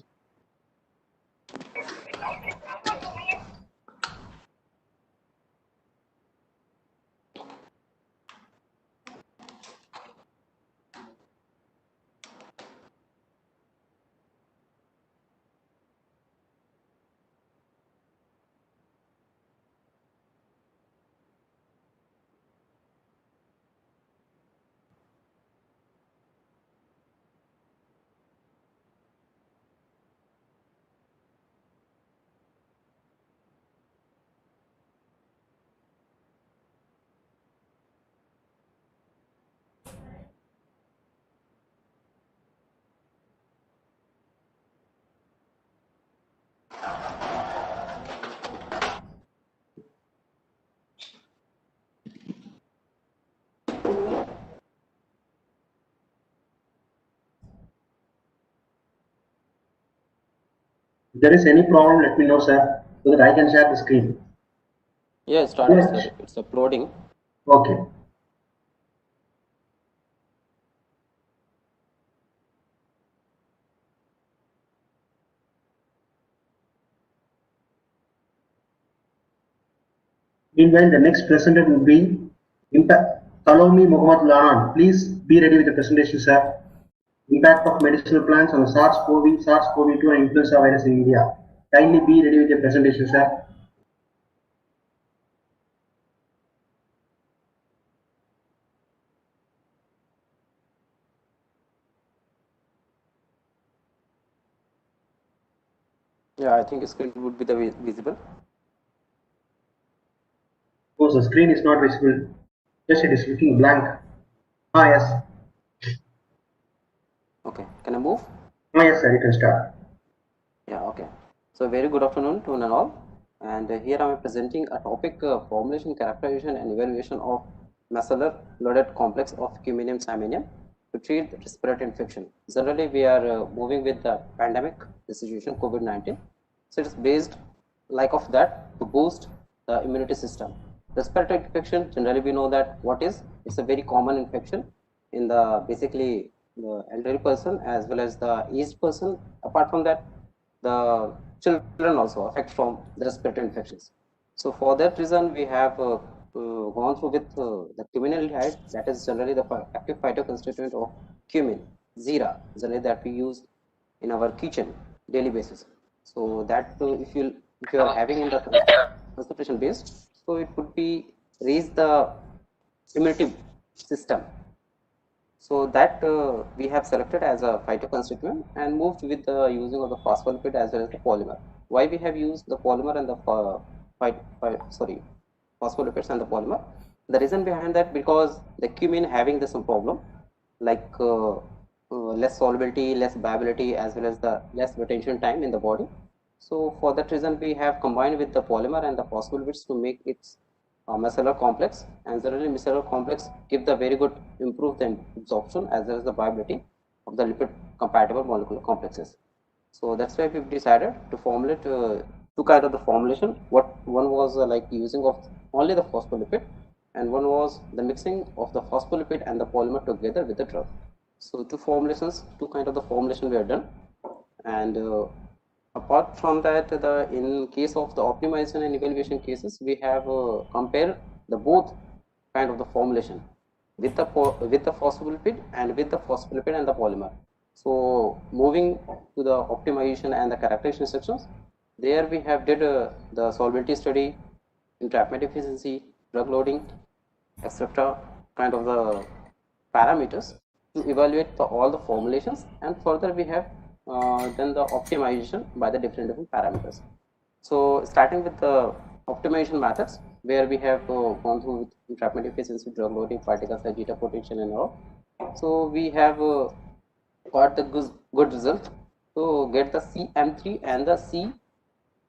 If there is any problem, let me know, sir, so that I can share the screen. Yeah, it's started, sir. It's uploading. Okay. Meanwhile, the next presenter will be Kalomi Mohammad Lanan. Please be ready with the presentation, sir. Impact of medicinal plants on SARS-CoV, SARS-CoV-2 and influenza virus in India. Kindly be ready with your presentation, sir. Yeah, I think the screen would be visible. Oh, the screen is not visible. Yes, it is looking blank. Ah, yes. Okay, can I move? Ah, yes, sir, you can start. Yeah, okay. So very good afternoon to one and all. And here I am presenting a topic, formulation, characterization and evaluation of micellar loaded complex of cuminium saminium to treat respiratory infection. Generally, we are moving with the pandemic, the situation COVID-19. So it is based like of that to boost the immunity system. Respiratory infection, generally we know that what is, it's a very common infection in the basically the elderly person as well as the aged person. Apart from that, the children also affect from the respiratory infections. So for that reason, we have gone through with the cuminaldehyde, that is generally the active phytoconstituent of cumin, Zira, generally that we use in our kitchen daily basis. So that if you are having in the concentration based, so it could be raise the immunity system. So that we have selected as a phytoconstituent and moved with the using of the phospholipid as well as the polymer. Why we have used the polymer and the phospholipids and the polymer? The reason behind that, because the cumin having some problem like less solubility, less viability, as well as the less retention time in the body. So for that reason, we have combined with the polymer and the phospholipids to make its micellar complex, and generally micellar complex give the very good improve the absorption as well as the viability of the lipid compatible molecular complexes. So that's why we've decided to formulate two kinds of the formulation. One was like using of only the phospholipid, and one was the mixing of the phospholipid and the polymer together with the drug. So two formulations, two kinds of the formulation we have done. And apart from that, in case of the optimization and evaluation cases, we have compared the both kind of the formulation with the phospholipid and with the phospholipid and the polymer. So moving to the optimization and the characterization sections, there we have did the solubility study, entrapment efficiency, drug loading, etc. kind of the parameters to evaluate all the formulations, and further we have done the optimization by the different parameters. So starting with the optimization methods, where we have gone through with entrapment efficiency, drug loading, particle size, zeta potential and all. So we have got the good result to get the CM3 and the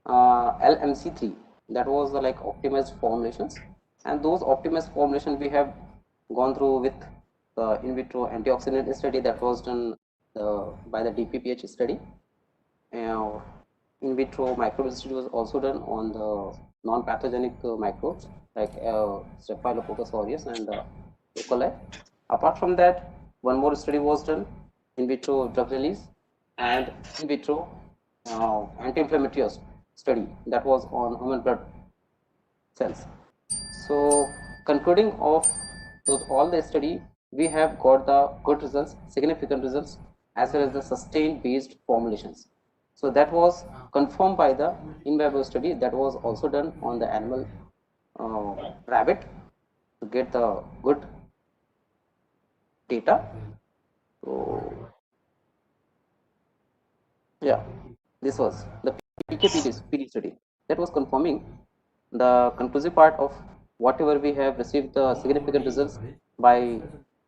LMC3. That was the like optimized formulations, and those optimized formulations we have gone through with the in vitro antioxidant study that was done by the DPPH study. In vitro microbial study was also done on the non-pathogenic microbes like Staphylococcus aureus and E. coli. Apart from that, one more study was done, in vitro drug release and in vitro anti-inflammatory study that was on human blood cells. So concluding of those all the study, we have got the good results, significant results, as well as the sustained based formulations. So that was confirmed by the in vivo study that was also done on the animal rabbit to get the good data. So yeah, this was the PK/PD study that was confirming the conclusive part of whatever we have received the significant results by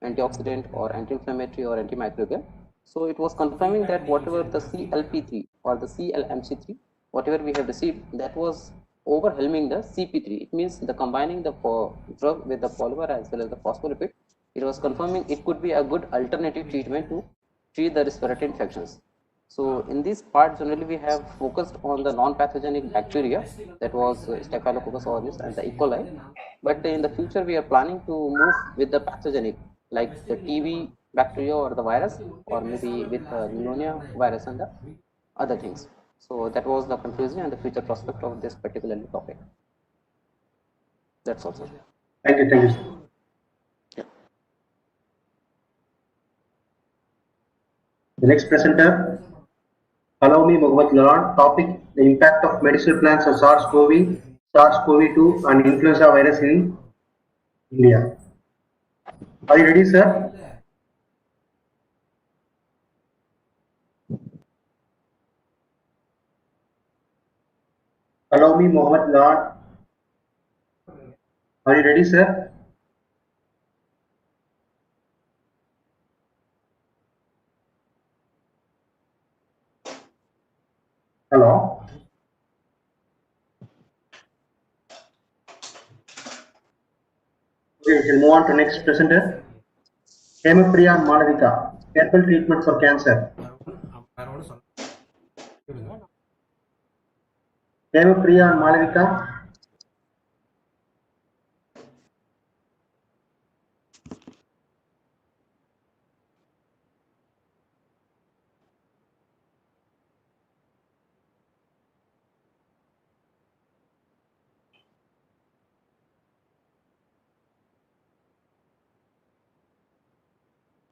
antioxidant or anti-inflammatory or antimicrobial. So it was confirming that whatever the CLP3 or the CLMC3, whatever we have received, that was overwhelming the CP3. It means the combining the drug with the polymer as well as the phospholipid, it was confirming it could be a good alternative treatment to treat the respiratory infections. So in this part, generally we have focused on the non-pathogenic bacteria, that was Staphylococcus aureus and the E. coli. But in the future, we are planning to move with the pathogenic, like the TB bacteria or the virus, or maybe with pneumonia virus and the other things. So that was the conclusion and the future prospect of this particular topic. That's all, sir. Thank you, sir. The next presenter, Kalomi Mohammad Lalan. Topic: the impact of medicinal plants on SARS-CoV, SARS-CoV-2 and influenza virus in India. Are you ready, sir? Kalomi Mohammad Lalan. Are you ready, sir? Hello. Okay, we can move on to next presenter. Hemapriya Malavika, herbal treatment for cancer. Hemapriya Malavika.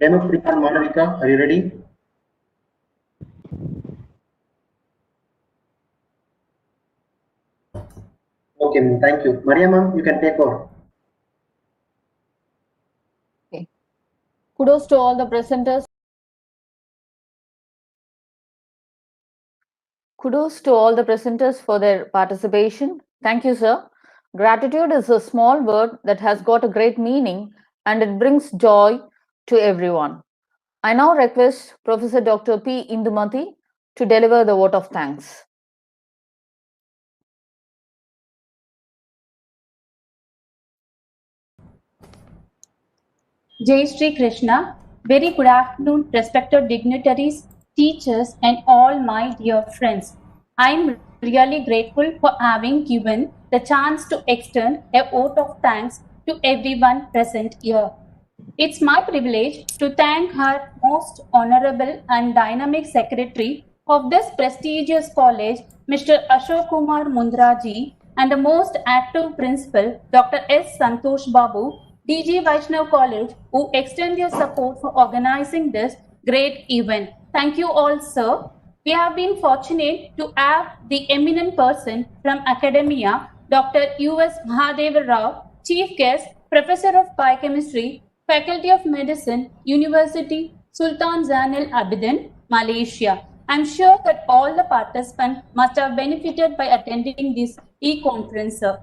Hemuprita and Malavika, are you ready? Okay, ma'am, thank you. Maria ma'am, you can take over. Okay. Kudos to all the presenters. Kudos to all the presenters for their participation. Thank you, sir. Gratitude is a small word that has got a great meaning and it brings joy to everyone. I now request Professor Dr. P. Indumati to deliver the vote of thanks. Jai Shri Krishna. Very good afternoon, respected dignitaries, teachers, and all my dear friends. I am really grateful for having given the chance to extend a vote of thanks to everyone present here. It's my privilege to thank our most honorable and dynamic secretary of this prestigious college, Mr. Ashok Kumar Mundraji, and the most active principal, Dr. S. Santosh Babu, DG Vaishnav College, who extend their support for organizing this great event. Thank you all, sir. We have been fortunate to have the eminent person from academia, Dr. U.S. Mahadeva Rao, Chief Guest, Professor of Biochemistry, Faculty of Medicine, University Sultan Zainal Abidin, Malaysia. I'm sure that all the participants must have benefited by attending this e-conference, sir.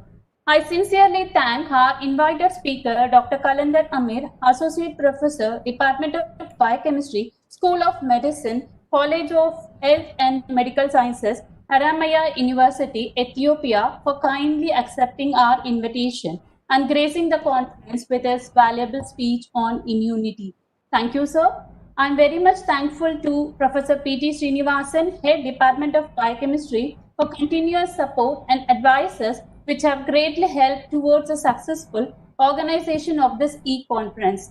I sincerely thank our invited speaker, Dr. Kalandar Amir, Associate Professor, Department of Biochemistry, School of Medicine, College of Health and Medical Sciences, Haramaya University, Ethiopia, for kindly accepting our invitation and gracing the conference with his valuable speech on immunity. Thank you, sir. I'm very much thankful to Professor P.T. Srinivasan, Head Department of Biochemistry, for continuous support and advices which have greatly helped towards the successful organization of this e-conference.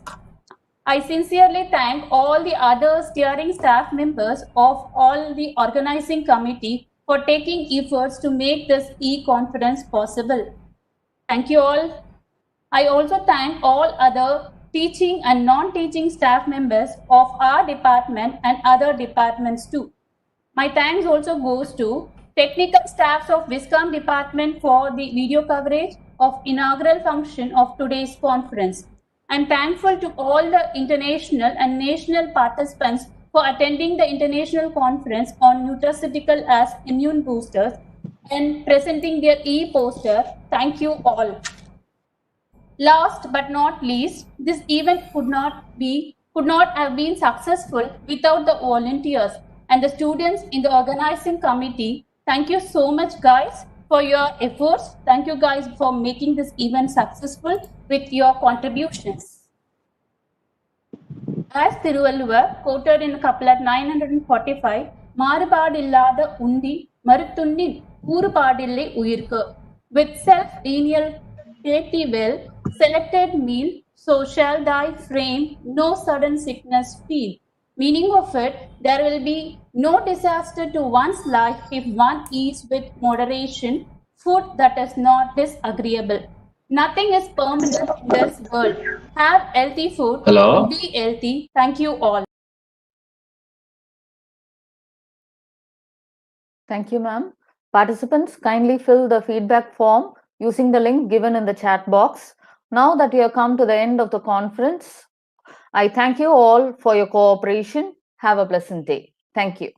I sincerely thank all the other steering staff members of all the organizing committee for taking efforts to make this e-conference possible. Thank you all. I also thank all other teaching and non-teaching staff members of our department and other departments too. My thanks also goes to technical staffs of Viscom department for the video coverage of inaugural function of today's conference. I'm thankful to all the international and national participants for attending the international conference on nutraceutical as immune boosters and presenting their e-poster. Thank you all. Last but not least, this event could not have been successful without the volunteers and the students in the organizing committee. Thank you so much, guys, for your efforts. Thank you, guys, for making this event successful with your contributions. As Thiruvalluvar quoted in couplet 945, Marupadillada undi maruthundin oorupadille uyirku. With self-denial creative well, selected meal, so shall thy frame no sudden sickness feel. Meaning of it, there will be no disaster to one's life if one eats with moderation food that is not disagreeable. Nothing is permanent in this world. Have healthy food. Hello? Be healthy. Thank you all. Thank you, ma'am. Participants, kindly fill the feedback form using the link given in the chat box. Now that we have come to the end of the conference, I thank you all for your cooperation. Have a pleasant day. Thank you.